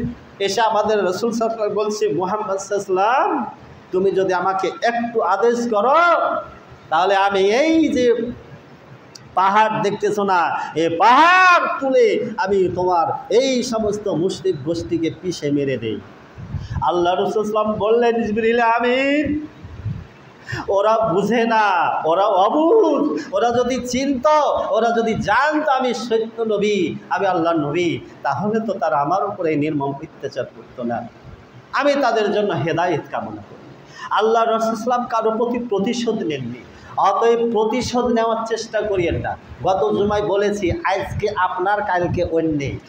এসে আমাদের রাসূল সাল্লাল্লাহু আলাইহি ওয়াসাল্লাম বলছে, মুহাম্মদ সাল্লাল্লাহু আলাইহি ওয়াসাল্লাম তুমি যদি আমাকে একটু আদেশ করো, তাহলে আমি এই যে পাহাড় দেখতেছো না, এই পাহাড় তুলে আমি তোমার এই সমস্ত মুশরিক গোষ্ঠীকে পিষে মেরে দেই। আল্লাহ রাসূল সাল্লাল্লাহু আলাইহি ওয়াসাল্লাম বললেন, জিবরিল আমিন ওরা বুঝে না, ওরা অবুঝ, ওরা যদি চিনত, ওরা যদি জানতো আমি সত্য নবী, আমি আল্লাহর নবী, তাহলে তো তারা আমার উপরে নির্মম অত্যাচার করতো না। আমি তাদের জন্য হেদায়েত কামনা করি। আল্লাহ রাসূল সাল্লাল্লাহু আলাইহি ওয়াসাল্লাম কারো প্রতি প্রতিশোধ নেননি, অতএব প্রতিশোধ নেওয়ার চেষ্টা করিয়েন না। গত জুমায় বলেছি, আজকে আপনার কালকে অন্যের।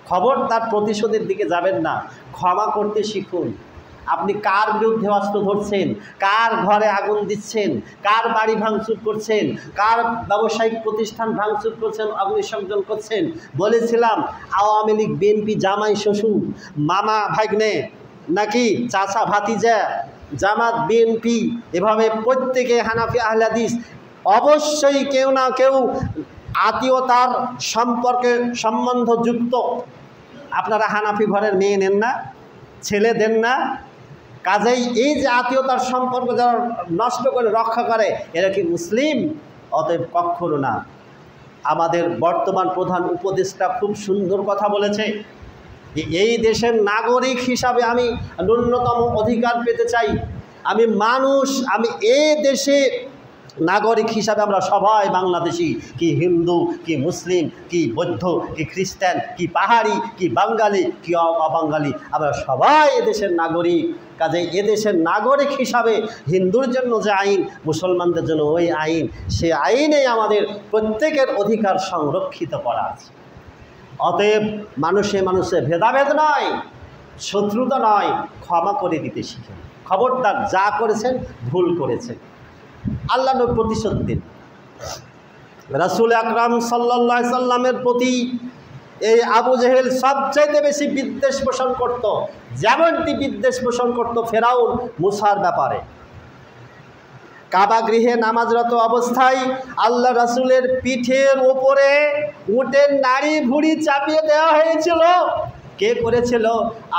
খবরদার প্রতিশোধের দিকে যাবেন না, ক্ষমা করতে শিখুন। আপনি কার বিরুদ্ধে অস্ত্র ধরছেন, কার ঘরে আগুন দিচ্ছেন, কার বাড়ি ভাঙচুর করছেন, কার ব্যবসায়িক প্রতিষ্ঠান ভাঙচুর করছেন, অগ্নিসংযোগ করছেন। বলেছিলাম আওয়ামী লীগ বিএনপি জামাই শ্বশুর মামা ভাগ্নে নাকি চাচা ভাতিজা, জামাত বিএনপি, এভাবে প্রত্যেকে হানাফি আহলে হাদিস, অবশ্যই কেউ না কেউ আত্মীয়তার সম্পর্কে সম্বন্ধযুক্ত। আপনারা হানাফি ঘরের মেয়ে নেন না, ছেলে দেন না, কাজেই এই যে আত্মীয়তার সম্পর্ক যারা নষ্ট করে রক্ষা করে, এরা কি মুসলিম? অতএব কখনো না। আমাদের বর্তমান প্রধান উপদেষ্টা খুব সুন্দর কথা বলেছে, এই দেশের নাগরিক হিসাবে আমি ন্যূনতম অধিকার পেতে চাই। আমি মানুষ, আমি এই দেশে নাগরিক হিসাবে আমরা সবাই বাংলাদেশি, কি হিন্দু, কি মুসলিম, কি বৌদ্ধ, কি খ্রিস্টান, কি পাহাড়ি, কি বাঙালি, কি অবাঙালি, আমরা সবাই এদেশের নাগরিক। কাজেই এদেশের নাগরিক হিসাবে হিন্দুর জন্য যে আইন, মুসলমানদের জন্য ওই আইন, সে আইনে আমাদের প্রত্যেকের অধিকার সংরক্ষিত করা আছে। অতএব মানুষে মানুষে ভেদাভেদ নয়, শত্রুতা নয়, ক্ষমা করে দিতে শিখেন। খবরদার, যা করেছেন ভুল করেছেন, আল্লাহ নবী প্রতিশোধ দিন। রাসূল আকরাম সাল্লাল্লাহু আলাইহি সাল্লামের প্রতি এই আবু জেহেল সবচাইতে বেশি বিদ্বেষ পোষণ করত, যেমনটি বিদ্বেষ পোষণ করত ফেরাউন মুসার ব্যাপারে। কাবা গৃহে নামাজরত অবস্থায় আল্লাহ রাসূলের পিঠের ওপরে উটের নাড়ি ভুঁড়ি চাপিয়ে দেওয়া হয়েছিল। কে করেছিল?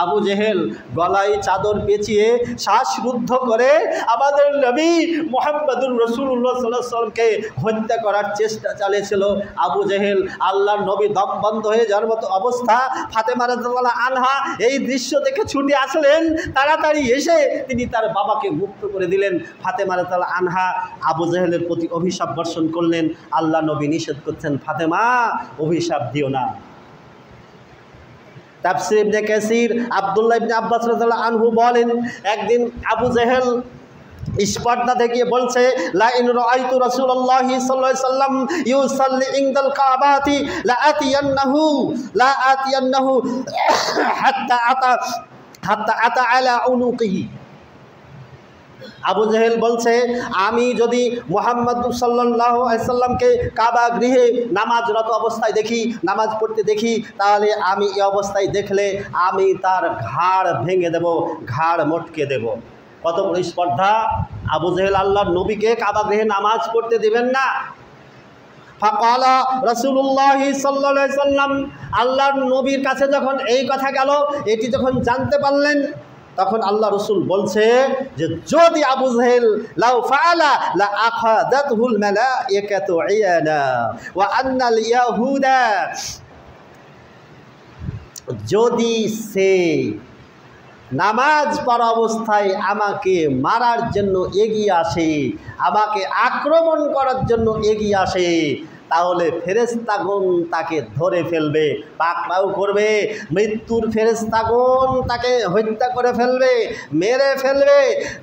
আবু জেহেল। গলায় চাদর পেঁচিয়ে শ্বাসরুদ্ধ করে আমাদের নবী মুহাম্মদুর রাসূলুল্লাহ সাল্লাল্লাহু আলাইহি ওয়াসাল্লামকে হত্যা করার চেষ্টা চালিয়েছিল আবু জেহেল। আল্লাহর নবী দম বন্ধ হয়ে যাওয়ার মতো অবস্থা। ফাতেমা রাদিয়াল্লাহু আনহা এই দৃশ্য দেখে ছুটে আসলেন, তাড়াতাড়ি এসে তিনি তার বাবাকে মুক্ত করে দিলেন। ফাতেমা রাদিয়াল্লাহু আনহা আবু জেহেলের প্রতি অভিশাপ বর্ষণ করলেন। আল্লাহ নবী নিষেধ করছেন, ফাতেমা অভিশাপ দিও না। তাফসীর ইবনে কাসির আব্দুল্লাহ ইবনে আব্বাস রাদিয়াল্লাহু আনহু বলেন, একদিন আবু জেহেল স্পর্ধা দেখিয়ে বলছে, লা ইন রাআইতু রাসূলুল্লাহি সাল্লাল্লাহু আলাইহি ওয়াসাল্লাম ইউসাল্লি ইনদাল কাবাতি লা আতিয়ান্নাহু হাত্তা আতা আলা উনুকিহি। আবু জেহেল বলছে, আমি যদি মুহাম্মদ সাল্লাল্লাহু আলাইহি ওয়াসাল্লামকে কাবা গৃহে নামাজরত অবস্থায় দেখি, নামাজ পড়তে দেখি, তাহলে আমি এই অবস্থায় দেখলে আমি তার ঘাড় ভেঙে দেব, ঘাড় মটকে দেব। কত বড় স্পর্ধা! আবু জেহেল আল্লাহর নবীকে কাবা গৃহে নামাজ পড়তে দিবেন না। ফাকালা রাসূলুল্লাহি সাল্লাল্লাহু আলাইহি ওয়াসাল্লাম, আল্লাহর নবীর কাছে যখন এই কথা গেল, এটি যখন জানতে পারলেন, তখন আল্লাহ রসুল বলছে যে যদি আবু জেহেল লাউ ফাআলা লা আখাযাতহুল মালাইকাতু ইয়ানা ওয়া আন্নাল ইয়াহুদা, যদি সে নামাজ পড়া অবস্থায় আমাকে মারার জন্য এগিয়ে আসে, আমাকে আক্রমণ করার জন্য এগিয়ে আসে, তাহলে ফেরেশতাগণ তাকে ধরে ফেলবে, পাকড়াও করবে। মৃত্যুর ফেরেশতাগণ তাকে হত্যা করে ফেলবে, মেরে ফেলবে।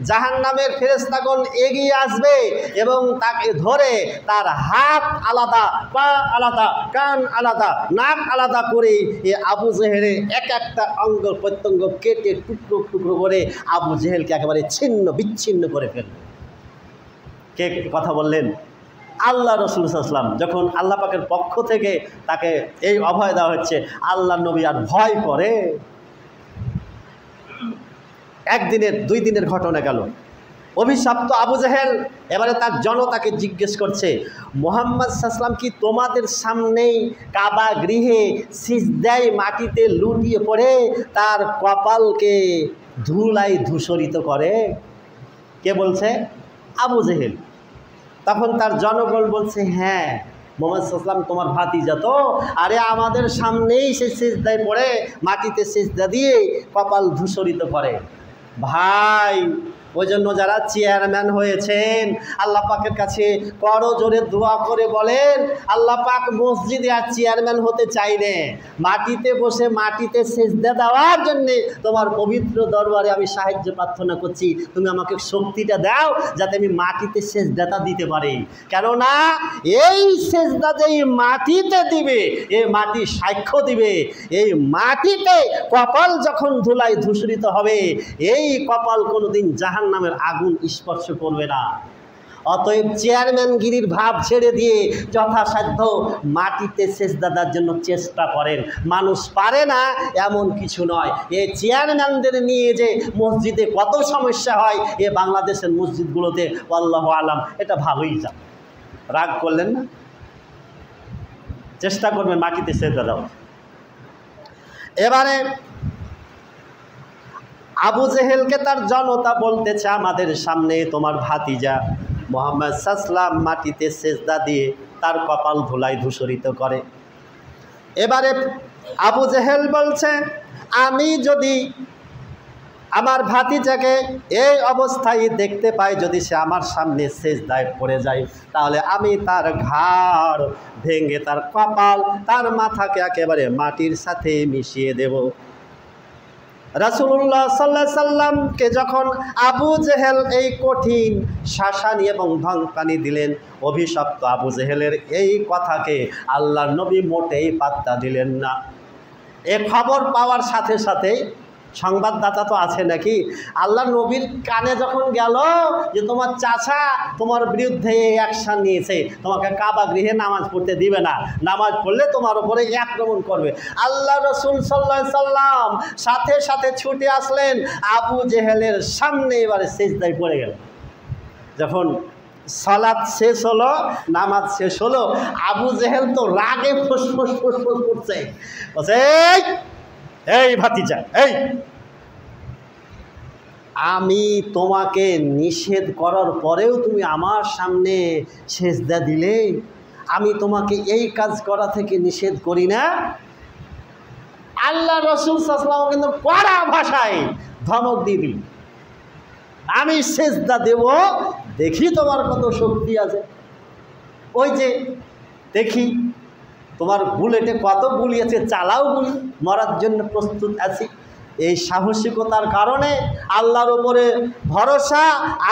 জাহান্নামের ফেরেশতাগণ এগিয়ে আসবে এবং তাকে ধরে তার হাত আলাদা, পা আলাদা, কান আলাদা, নাক আলাদা করে এ আবু জেহেলের এক একটা অঙ্গ প্রত্যঙ্গ কেটে টুকরো টুকরো করে আবু জেহেলকে একেবারে ছিন্ন বিচ্ছিন্ন করে ফেলবে। কে কথা বললেন? আল্লাহ রসুল সাল্লাল্লাহু আলাইহি ওয়াসাল্লাম। যখন আল্লাহ পাকের পক্ষ থেকে তাকে এই অভয় দেওয়া হচ্ছে, আল্লাহ নবী আর ভয় করে? একদিনের 2 দিনের ঘটনা গেল। অভিশপ্ত আবু জেহেল এবারে তার জনতাকে জিজ্ঞেস করছে, মুহাম্মদ সাল্লাল্লাহু আলাইহি ওয়াসাল্লাম কি তোমাদের সামনেই কাবা গৃহে সিজদায় মাটিতে লুটিয়ে পড়ে তার কপালকে ধুলায় ধূসরিত করে? কে বলছে? আবু জেহেল। তখন তার জনগণ বলছে, হ্যাঁ, মুহাম্মদ সাল্লাল্লাহু আলাইহি ওয়াসাল্লাম তোমার ভাতিজা তো, আরে আমাদের সামনেই সে সিজদায় পড়ে মাটিতে সিজদা দিয়ে কপাল ধূসরিত করে। ভাই, ওই জন্য যারা চেয়ারম্যান হয়েছেন আল্লাহ পাকের কাছে করজোরে দোয়া করে বলেন, আল্লাহ পাক মসজিদে আর চেয়ারম্যান হতে চাইলে মাটিতে বসে মাটিতে সিজদা দেওয়ার জন্যে তোমার পবিত্র দরবারে আমি সাহায্য প্রার্থনা করছি, তুমি আমাকে শক্তিটা দাও যাতে আমি মাটিতে সিজদাটা দিতে পারি। কেননা এই সিজদা যেই মাটিতে দিবে, এই মাটি সাক্ষ্য দিবে, এই মাটিতে কপাল যখন ধুলায় ধূসরিত হবে, এই কপাল কোনোদিন জাহান্নামের আগুন স্পর্শ করবে না। অতএব চেয়ারম্যানগিরির ভাব ছেড়ে দিয়ে যথাসাধ্য মাটিতে সিজদা দেওয়ার জন্য চেষ্টা করেন। মানুষ পারে না এমন কিছু নয়। এই চেয়ারম্যানদের নিয়ে যে মসজিদে কত সমস্যা হয় এ বাংলাদেশের মসজিদগুলোতে, আল্লাহু আলাম, এটা ভালোই যান। রাগ করলেন না? চেষ্টা করবেন মাটিতে সিজদা দাও। এবারে আবু জেহেলকে তার জনতা বলতেছে, আমাদের সামনে তোমার ভাতিজা মুহাম্মদ সাল্লাল্লাহু আলাইহি ওয়াসাল্লাম মাটিতে সিজদা দিয়ে তার কপাল ধুলায় ধূসরিত করে। এবারে আবু জেহেল বলছে, আমি যদি আমার ভাতিজাকে এই অবস্থায় দেখতে পাই, যদি সে আমার সামনে সিজদায় পড়ে যায়, তাহলে আমি তার ঘাড় ভেঙে তার কপাল, তার মাথাকে একেবারে মাটির সাথে মিশিয়ে দেব। রাসূলুল্লাহ সাল্লাল্লাহু আলাইহি সাল্লামকে যখন আবু জেহেল এই কঠিন শাসানি এবং ধমকানি দিলেন, অভিশপ্ত আবু জেহেলের এই কথাকে আল্লাহর নবী মোটেই পাত্তা দিলেন না। এ খবর পাওয়ার সাথে সাথেই সংবাদদাতা তো আছে নাকি, আল্লাহ নবীর কানে যখন গেল যে তোমার চাচা তোমার বিরুদ্ধে এই অ্যাকশান নিয়েছে, তোমাকে কাবা গৃহে নামাজ পড়তে দিবে না, নামাজ পড়লে তোমার উপরে আক্রমণ করবে, আল্লাহ রসুল সাল্লাল্লাহু আলাইহি সাল্লাম সাথে সাথে ছুটে আসলেন আবু জেহেলের সামনে, এবারে সিজদায় পড়ে গেল। যখন সালাত শেষ হলো, নামাজ শেষ হলো, আবু জেহেল তো রাগে ফুসফুস ফুসফুস করছে, বলছে, এই ভাতিজা, এই আমি তোমাকে নিষেধ করার পরেও তুমি আমার সামনে সিজদা দিলে, আমি তোমাকে এই কাজ করা থেকে নিষেধ করি না? আল্লাহ রসুল সাল্লাল্লাহু আলাইহি ওয়াসাল্লাম কিন্তু কড়া ভাষায় ধমক দিয়ে দিল, আমি সিজদা দেব, দেখি তোমার কত শক্তি আছে। ওই যে দেখি তোমার বুলেটে কত গুলি আছে, চালাও গুলি, মরার জন্য প্রস্তুত আছি। এই সাহসিকতার কারণে, আল্লাহর উপরে ভরসা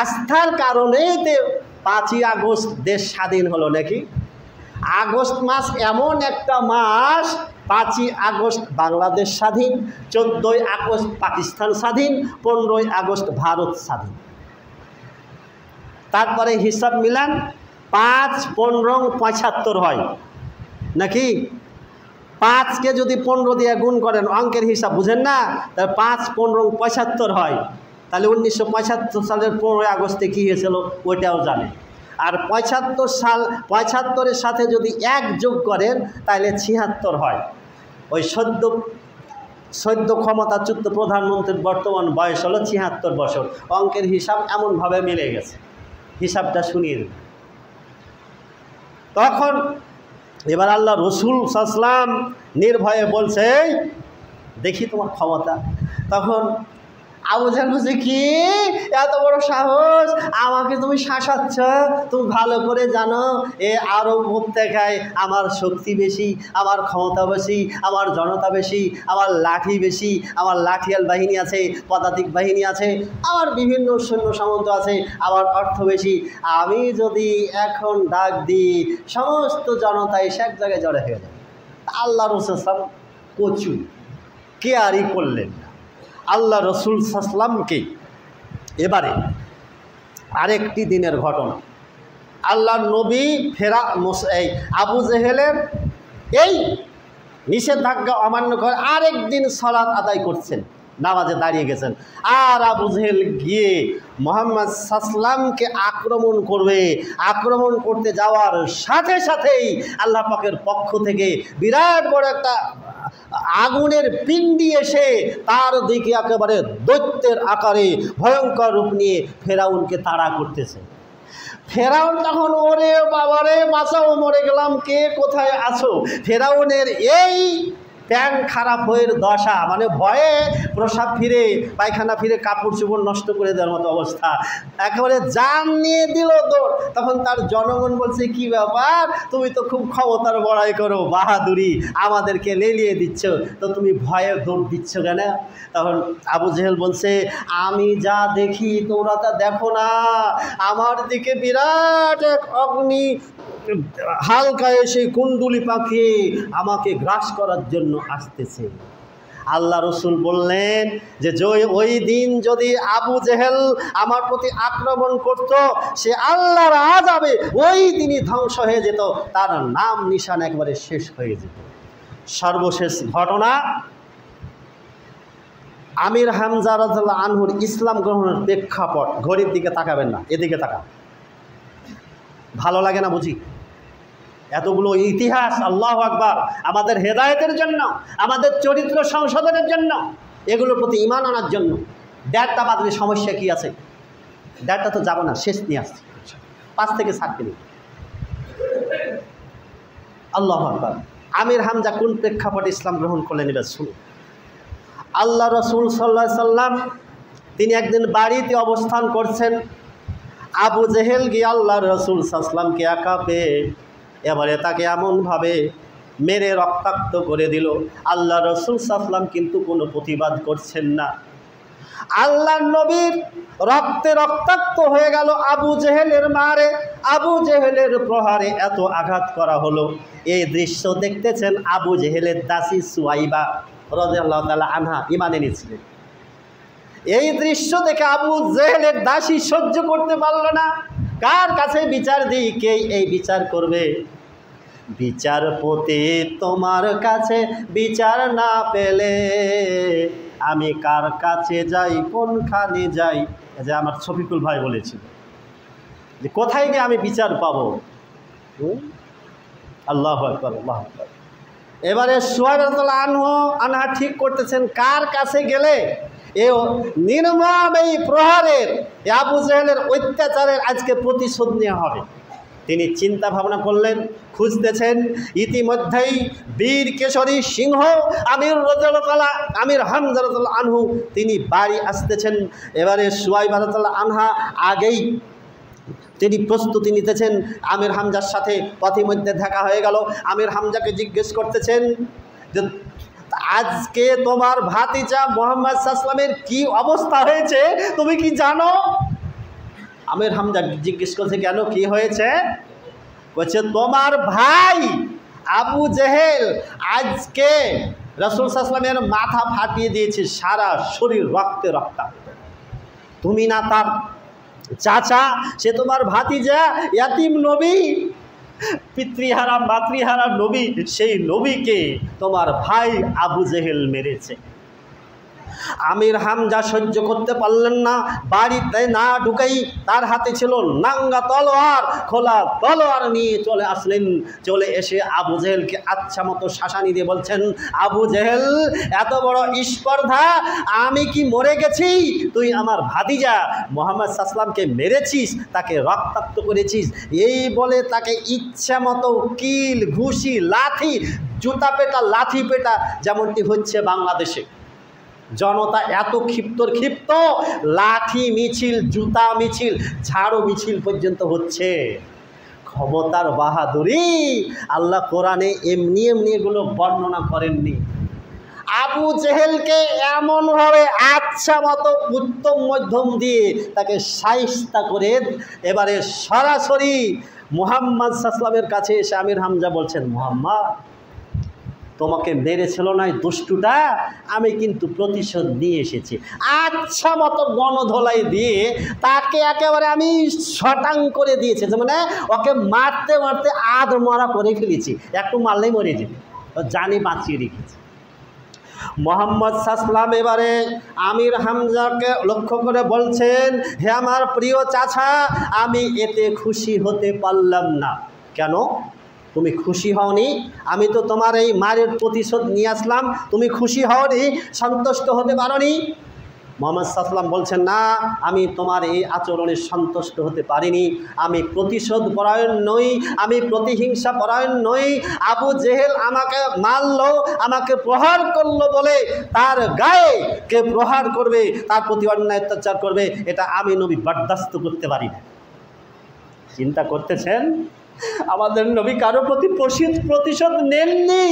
আস্থার কারণেই তো 5ই আগস্ট দেশ স্বাধীন হলো নাকি। আগস্ট মাস এমন একটা মাস, 5ই আগস্ট বাংলাদেশ স্বাধীন, 14ই আগস্ট পাকিস্তান স্বাধীন, 15ই আগস্ট ভারত স্বাধীন। তারপরে হিসাব মিলান, 5, 15, 75 হয় নাকি? 5কে যদি 15 দিয়ে গুণ করেন, অঙ্কের হিসাব বুঝেন না, তাহলে 5, 15, 75 হয়। তাহলে 1975 সালের 15ই আগস্টে কী হয়েছিল ওইটাও জানে। আর 75 সাল, 75-এর সাথে যদি 1 যোগ করেন তাহলে 76 হয়। ওই সদ্য ক্ষমতাচ্যুত প্রধানমন্ত্রীর বর্তমান বয়স হলো 76 বছর। অঙ্কের হিসাব এমনভাবে মিলে গেছে, হিসাবটা শুনিয়ে দিন। তখন এবার আল্লাহ রসুল সাল্লাল্লাহু আলাইহি ওয়াসাল্লাম নির্ভয়ে বলছে, দেখি তোমার ক্ষমতা। তখন আবু জেহেল বলছে, কি এত বড় সাহস, আমাকে তুমি শাসাচ্ছ? তুমি ভালো করে জানো এ আরব উপত্যকায় আমার শক্তি বেশি, আমার ক্ষমতা বেশি, আমার জনতা বেশি, আমার লাঠি বেশি, আমার লাঠিয়াল বাহিনী আছে, পদাতিক বাহিনী আছে, আমার বিভিন্ন সৈন্য সামন্ত আছে, আমার অর্থ বেশি। আমি যদি এখন ডাক দিই, সমস্ত জনতা এসে এক জায়গায় জড়ো হয়ে যাবে। আল্লাহ রসুল সাল্লাল্লাহু আলাইহি ওয়াসাল্লাম কচু কেয়ারই করলেন না। আল্লাহ রসুল সাল্লাল্লাহু আলাইহি ওয়াসাল্লামকে এবারে আরেকটি দিনের ঘটনা, আল্লাহর নবী এই আবু জেহেলের এই নিষেধাজ্ঞা অমান্য করে আরেকদিন সালাত আদায় করছেন, নামাজে দাঁড়িয়ে গেছেন। আর আবু জেহেল গিয়ে মুহাম্মদ সাল্লামকে আক্রমণ করবে। আক্রমণ করতে যাওয়ার সাথে সাথেই আল্লাহ পাকের পক্ষ থেকে বিরাট বড় একটা আগুনের পিণ্ডি এসে তার দিকে একেবারে দৈত্যের আকারে ভয়ঙ্কর রূপ নিয়ে ফেরাউনকে তাড়া করতেছে। ফেরাউন তখন ওরে বাবারে বাঁচাও, মরে গেলাম, কে কোথায় আছো। ফেরাউনের এই প্যান খারাপ হয়ে দশা, মানে ভয়ে প্রসাব ফিরে পায়খানা ফিরে কাপড় চোপড় নষ্ট করে দেওয়ার মতো অবস্থা, একেবারে জান নিয়ে দিল দৌড়। তখন তার জনগণ বলছে, কি ব্যাপার, তুমি তো খুব ক্ষমতার বড়াই করো, বাহাদুরি, আমাদেরকে লেলিয়ে দিচ্ছ, তো তুমি ভয়ে দৌড় দিচ্ছ কেন? তখন আবু জেহেল বলছে, আমি যা দেখি তোমরা তা দেখো না, আমার দিকে বিরাট এক অগ্নি হালকা এসে কুণ্ডুলি পাখি আমাকে গ্রাস করার জন্য আসতেছে। আল্লাহ রসুল বললেন যে ওই দিন যদি আবু জেহেল আমার প্রতি আক্রমণ করত, সে আল্লাহর আযাবে ওই দিনই ধ্বংস হয়ে যেত, তার নাম নিশান একবারে শেষ হয়ে যেত। সর্বশেষ ঘটনা, আমির হামজা রাদিয়াল্লাহু আনহুর ইসলাম গ্রহণের প্রেক্ষাপট। ঘড়ির দিকে তাকাবেন না, এদিকে তাকান। ভালো লাগে না বুঝি? এতগুলো ইতিহাস, আল্লাহু আকবার, আমাদের হেদায়েতের জন্য, আমাদের চরিত্র সংশোধনের জন্য, এগুলোর প্রতি ঈমান আনার জন্য। দেড়টা বাদলে সমস্যা কি আছে? দেড়টা তো যাব না, শেষ নিয়ে আসছি, 5 থেকে 7 মিনিট। আল্লাহু আকবার। আমির হামজা কোন প্রেক্ষাপটে ইসলাম গ্রহণ করলেন এবার শুনুন। আল্লাহ রসুল সাল্লাল্লাহু আলাইহি সাল্লাম তিনি একদিন বাড়িতে অবস্থান করছেন। আবু জেহেল গিয়ে আল্লাহ রসুল সাল্লামকে একা পেয়ে এবারে তাকে এমনভাবে মেরে রক্তাক্ত করে দিল। আল্লাহ রসুল সাল্লাম কিন্তু কোনো প্রতিবাদ করছেন না। আল্লাহ নবীর রক্তে রক্তাক্ত হয়ে গেল আবু জেহেলের মারে, আবু জেহেলের প্রহারে এত আঘাত করা হলো। এই দৃশ্য দেখতেছেন আবু জেহেলের দাসী সুয়াইবা রাদিয়াল্লাহু তাআলা আনহা, ঈমান এনেছিলেন। এই দৃশ্য দেখে আবু জেহেলের দাসী সহ্য করতে পারল না। কার কাছে বিচার দিই, কে এই বিচার করবে? বিচারপতি তোমার কাছে বিচার না পেলে আমি কার কাছে যাই, কোনখানে যাই? যে আমার শফিকুল ভাই বলেছিল যে কোথায় গিয়ে আমি বিচার পাবো। আল্লাহু আকবার, আল্লাহু আকবার। এবারে সুহাইবা রাদিয়াল্লাহু আনহা ঠিক করতেছেন কার কাছে গেলে এ নির্মম এই প্রহারের, আবু জেহেলের অত্যাচারের আজকে প্রতিশোধ নেওয়া হবে। তিনি চিন্তা ভাবনা করলেন, খুঁজতেছেন। ইতিমধ্যেই বীর কেশরী সিংহ আমির হামজা রাদিয়াল্লাহু আনহু তিনি বাড়ি আসতেছেন। এবারে সুহাইবা রাদিয়াল্লাহু আনহা আগেই তিনি প্রস্তুতি নিতেছেন। আমির হামজার সাথে পথিমধ্যে দেখা হয়ে গেল। আমির হামজাকে জিজ্ঞেস করতেছেন যে আজকে তোমার ভাতিজা মুহাম্মদ সাল্লামের কি অবস্থা হয়েছে তুমি কি জানো? আমির হামজা জিজ্ঞেস করছে, কেন, কি হয়েছে? বলছে তোমার ভাই আবু জেহেল আজকে রাসূল সাল্লামের মাথা ফাটিয়ে দিয়েছে, সারা শরীর রক্তে রক্তাক্ত। তুমি না তার চাচা, সে তোমার ভাতিজা, ইয়াতিম নবী, পিতৃহারা মাতৃহারা নবী, সেই নবীকে তোমার ভাই আবু জেহেল মেরেছে। আমির হামজা সহ্য করতে পারলেন না। বাড়িতে না ঢুকেই তার হাতে ছিল নাঙ্গা তলোয়ার, খোলা তলোয়ার নিয়ে চলে আসলেন। চলে এসে আবু জেহেলকে আচ্ছা মতো শাসানি দিয়ে বলছেন, আবু জেহেল, এত বড় স্পর্ধা, আমি কি মরে গেছি? তুই আমার ভাতিজা মুহাম্মদ সাল্লামকে মেরেছিস, তাকে রক্তাক্ত করেছিস। এই বলে তাকে ইচ্ছা মতো কিল, ঘুষি, লাথি, জুতা পেটা, লাথি পেটা, যেমনটি হচ্ছে বাংলাদেশে। জনতা এত ক্ষিপ্ত, লাঠি মিছিল, জুতা মিছিল, ঝাড়ু মিছিল পর্যন্ত হচ্ছে। ক্ষমতার বাহাদুরি আল্লাহ কোরআনে এমনি এগুলো বর্ণনা করেননি। আবু জেহেলকে এমনভাবে আচ্ছা মতো উত্তম মধ্যম দিয়ে তাকে শায়েস্তা করে এবারে সরাসরি মুহাম্মদ সাল্লামের কাছে এসে আমির হামজা বলছেন, মুহাম্মদ তোমাকে মেরেছিল না দুষ্টুটা, আমি কিন্তু প্রতিশোধ নিয়ে এসেছি। আচ্ছা মতো গণধোলাই দিয়ে তাকে একেবারে আমি শটাং করে দিয়েছি, মানে ওকে মারতে মারতে আধমরা করে ফেলেছি, একটু মারলেই মরে যেত, জানি বাঁচিয়ে রেখেছি। মোহাম্মদ সাল্লাম এবারে আমির হামজাকে লক্ষ্য করে বলছেন, হে আমার প্রিয় চাচা, আমি এতে খুশি হতে পারলাম না। কেন তুমি খুশি হওনি? আমি তো তোমার এই মারের প্রতিশোধ নিয়ে আসলাম, তুমি খুশি হওনি, সন্তুষ্ট হতে পারোনি? মোহাম্মদ সাল্লাম বলছেন, না, আমি তোমার এই আচরণে সন্তুষ্ট হতে পারিনি। আমি প্রতিশোধ পরায়ণ নই, আমি প্রতিহিংসা পরায়ণ নই। আবু জেহেল আমাকে মারলো, আমাকে প্রহার করলো বলে তার গায়ে কে প্রহার করবে, তার প্রতি অন্যায় অত্যাচার করবে, এটা আমি নবী বরদাস্ত করতে পারি না। চিন্তা করতেছেন, আমাদের নবী কারো প্রতি প্রতিশোধ নেননি।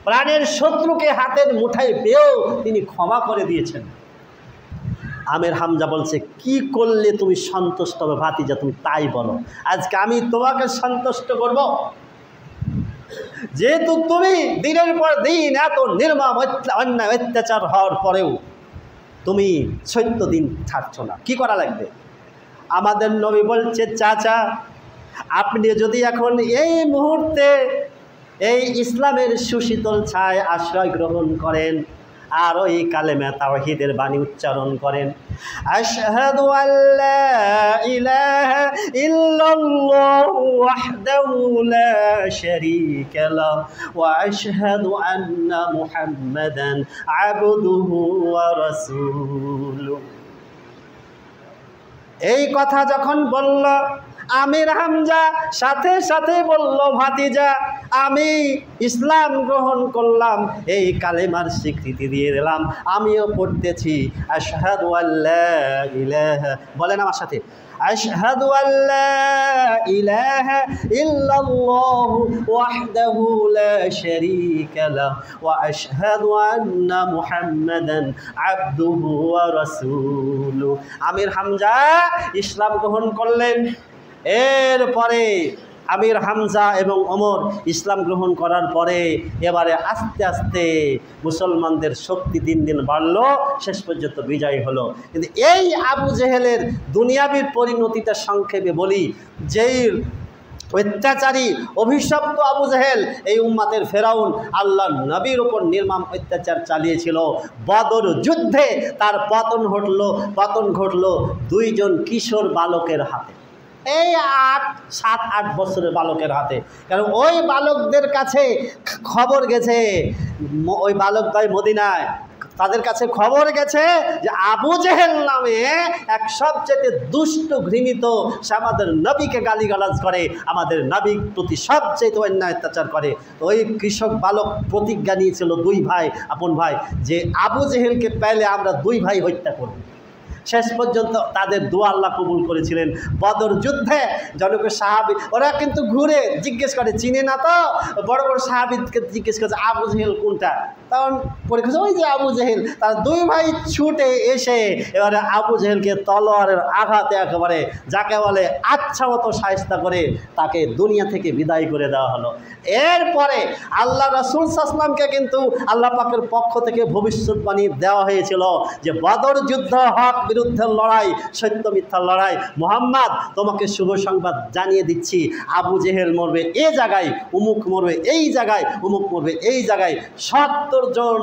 প্রাণের শত্রুকে হাতের মুঠায় পেয়েও তিনি ক্ষমা করে দিয়েছেন। আমির হামজা বলছে, কি করলে তুমি সন্তুষ্ট হবে ভাতিজা, তুমি তাই বলো, আজকে আমি তোমাকে সন্তুষ্ট করব। যেহেতু তুমি দিনের পর দিন এত নির্মম অন্যায় অত্যাচার হওয়ার পরেও তুমি 14 দিন ছাড়ছ না, কি করা লাগবে? আমাদের নবী বলছে, চাচা আপনি যদি এখন এই মুহূর্তে এই ইসলামের সুশীতল ছায় আশ্রয় গ্রহণ করেন আর ওই কালেমা তাওহীদের বাণী উচ্চারণ করেন, আশহাদু আল্লা ইলাহা ইল্লাল্লাহু ওয়াহদাহু লা শারীকা লাহু ওয়া আশহাদু আন্না মুহাম্মাদান আবদুহু ওয়া রাসূলুহু। এই কথা যখন বলল, আমির হামজা সাথে সাথে বলল, ভাতিজা আমি ইসলাম গ্রহণ করলাম, এই কালেমার স্বীকৃতি দিয়ে দিলাম, আমিও পড়তেছি আশহাদু আল্লা ইলাহা, বলেন আমার সাথে, আশহাদু আল্লা ইলাহা ইল্লাল্লাহু ওয়াহদাহু লা শারীকা লাহু ওয়া আশহাদু আন্না মুহাম্মাদান আবদুহু ওয়া রাসূলুহু। আমির হামজা ইসলাম গ্রহণ করলেন। এরপরে আমির হামজা এবং ওমর ইসলাম গ্রহণ করার পরে এবারে আস্তে আস্তে মুসলমানদের শক্তি দিন দিন বাড়লো, শেষ পর্যন্ত বিজয় হলো। কিন্তু এই আবু জেহেলের দুনিয়াবী পরিণতিটা সংক্ষেপে বলি, যেই অত্যাচারী অভিশপ্ত আবু জেহেল এই উম্মাতের ফেরাউন আল্লাহ নবীর উপর নির্মম অত্যাচার চালিয়েছিল, বদর যুদ্ধে তার পতন ঘটলো 2 জন কিশোর বালকের হাতে, এই 7-8 বছরের বালকের হাতে। কারণ ওই বালকদের কাছে খবর গেছে, ওই বালক ভাই মদিনায়, তাদের কাছে খবর গেছে যে আবু জেহেল নামে এক সবচেয়ে দুষ্ট ঘৃণিত, সে আমাদের নবীকে গালিগালাজ করে, আমাদের নবীর প্রতি সবচেয়ে অন্যায় অত্যাচার করে। ওই কৃষক বালক প্রতিজ্ঞা নিয়েছিল 2 ভাই, আপন ভাই, যে আবু জেহেলকে পেলে আমরা 2 ভাই হত্যা করব। শেষ পর্যন্ত তাদের দোয়া আল্লাহ কবুল করেছিলেন। বদর যুদ্ধে জনকে সাহাবী, ওরা কিন্তু ঘুরে জিজ্ঞেস করে, চিনে না তো, বড় বড় সাহাবীকে জিজ্ঞেস করছে আবু জেহেল কোনটা, তখন পরীক্ষা ওই যে আবু জেহেল। তার 2 ভাই ছুটে এসে এবারে আবু জেহেলকে তলোয়ারের আঘাতে একেবারে যাকে বলে আচ্ছা মতো শায়েস্তা করে তাকে দুনিয়া থেকে বিদায় করে দেওয়া হলো। এরপরে আল্লাহ রাসূল সাল্লাল্লাহু আলাইহি ওয়াসাল্লামকে কিন্তু আল্লাহ পাকের পক্ষ থেকে ভবিষ্যৎবাণী দেওয়া হয়েছিল যে বদর যুদ্ধ হক বিরুদ্ধের লড়াই, সত্য মিথ্যার লড়াই। মুহাম্মদ তোমাকে শুভ সংবাদ জানিয়ে দিচ্ছি, আবু জেহেল মরবে এই জায়গায়, উমুক মরবে এই জায়গায়, উমুক মরবে এই জায়গায়। 70 জন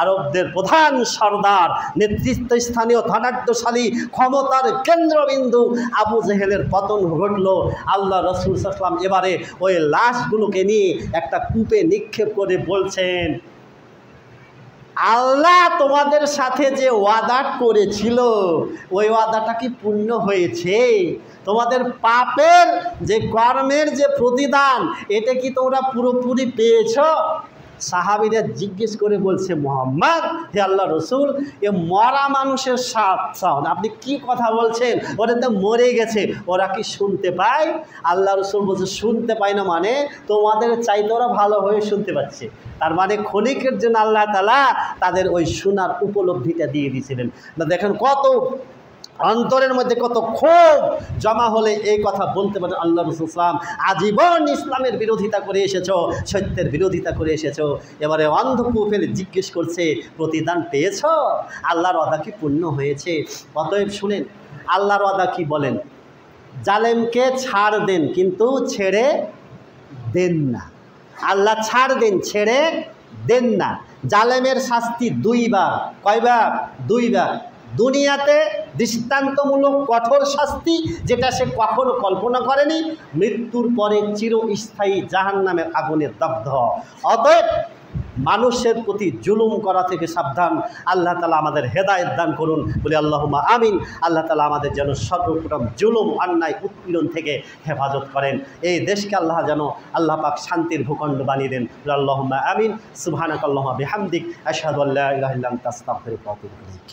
আরবদের প্রধান সর্দার, নেতৃত্ব স্থানীয় ধনাঢ্যশালী ক্ষমতার কেন্দ্রবিন্দু আবু জেহেলের পতন ঘটল। আল্লাহ রাসূল সাল্লাল্লাহু আলাইহি ওয়াসাল্লাম এবারে ওই লাশগুলোকে নিয়ে একটা কূপে নিক্ষেপ করে বলছেন, আল্লাহ তোমাদের সাথে যে ওয়াদা করেছিল ওই ওয়াদাটা কি পূর্ণ হয়েছে? তোমাদের পাপের যে কর্মের যে প্রতিদান এটা কি তোমরা পুরোপুরি পেয়েছ? সাহাবীরা জিজ্ঞেস করে বলছে, মুহাম্মদ, হে আল্লাহ রসুল, এ মরা মানুষের সাউন্ড, আপনি কি কথা বলছেন? ওরা তো মরে গেছে, ওরা কি শুনতে পায়? আল্লাহ রসুল বলছে, শুনতে পায় না মানে তোমাদের চাইতে ওরা ভালো হয়ে শুনতে পাচ্ছে। তার মানে ক্ষণিকের জন্য আল্লাহ তাআলা তাদের ওই শোনার উপলব্ধিটা দিয়ে দিয়েছিলেন। না দেখেন কত অন্তরের মধ্যে কত ক্ষোভ জমা হলে এই কথা বলতে পারে আল্লাহ রাসূল সাল্লাল্লাহু আলাইহি ওয়াসাল্লাম আজীবন ইসলামের বিরোধিতা করে এসেছো, সত্যের বিরোধিতা করে এসেছো, এবারে অন্ধকূপের জিজ্ঞেস করছে প্রতিদান পেয়েছো, আল্লাহর ওয়াদা কি পূর্ণ হয়েছে? অতএব শুনেন আল্লাহর ওয়াদা কি বলেন, জালেমকে ছাড় দেন কিন্তু ছেড়ে দেন না। আল্লাহ ছাড় দেন, ছেড়ে দেন না। জালেমের শাস্তি দুইবার, কয়বার? দুইবার। দুনিয়াতে দৃষ্টান্তমূলক কঠোর শাস্তি, যেটা সে কখনো কল্পনা করেনি, মৃত্যুর পরে চিরস্থায়ী জাহান্নামের আগুনে দগ্ধ। অতএব মানুষের প্রতি জুলুম করা থেকে সাবধান। আল্লাহ তাআলা আমাদের হেদায়েত দান করুন, বলি আল্লাহুম্মা আমিন। আল্লাহ তাআলা আমাদের যেন সর্বপ্রথম জুলুম, অন্যায়, উৎপীড়ন থেকে হেফাজত করেন। এই দেশকে আল্লাহ যেন আল্লাহ পাক শান্তির ভূখণ্ড বানিয়ে দেন, বলি আল্লাহুম্মা আমিন। সুবহানাকাল্লাহুম্মা বিহামদিক, আশহাদু আল্লা ইলাহা ইল্লা আনতা, আস্তাগফিরুকা ওয়া আতুবু ইলাইক।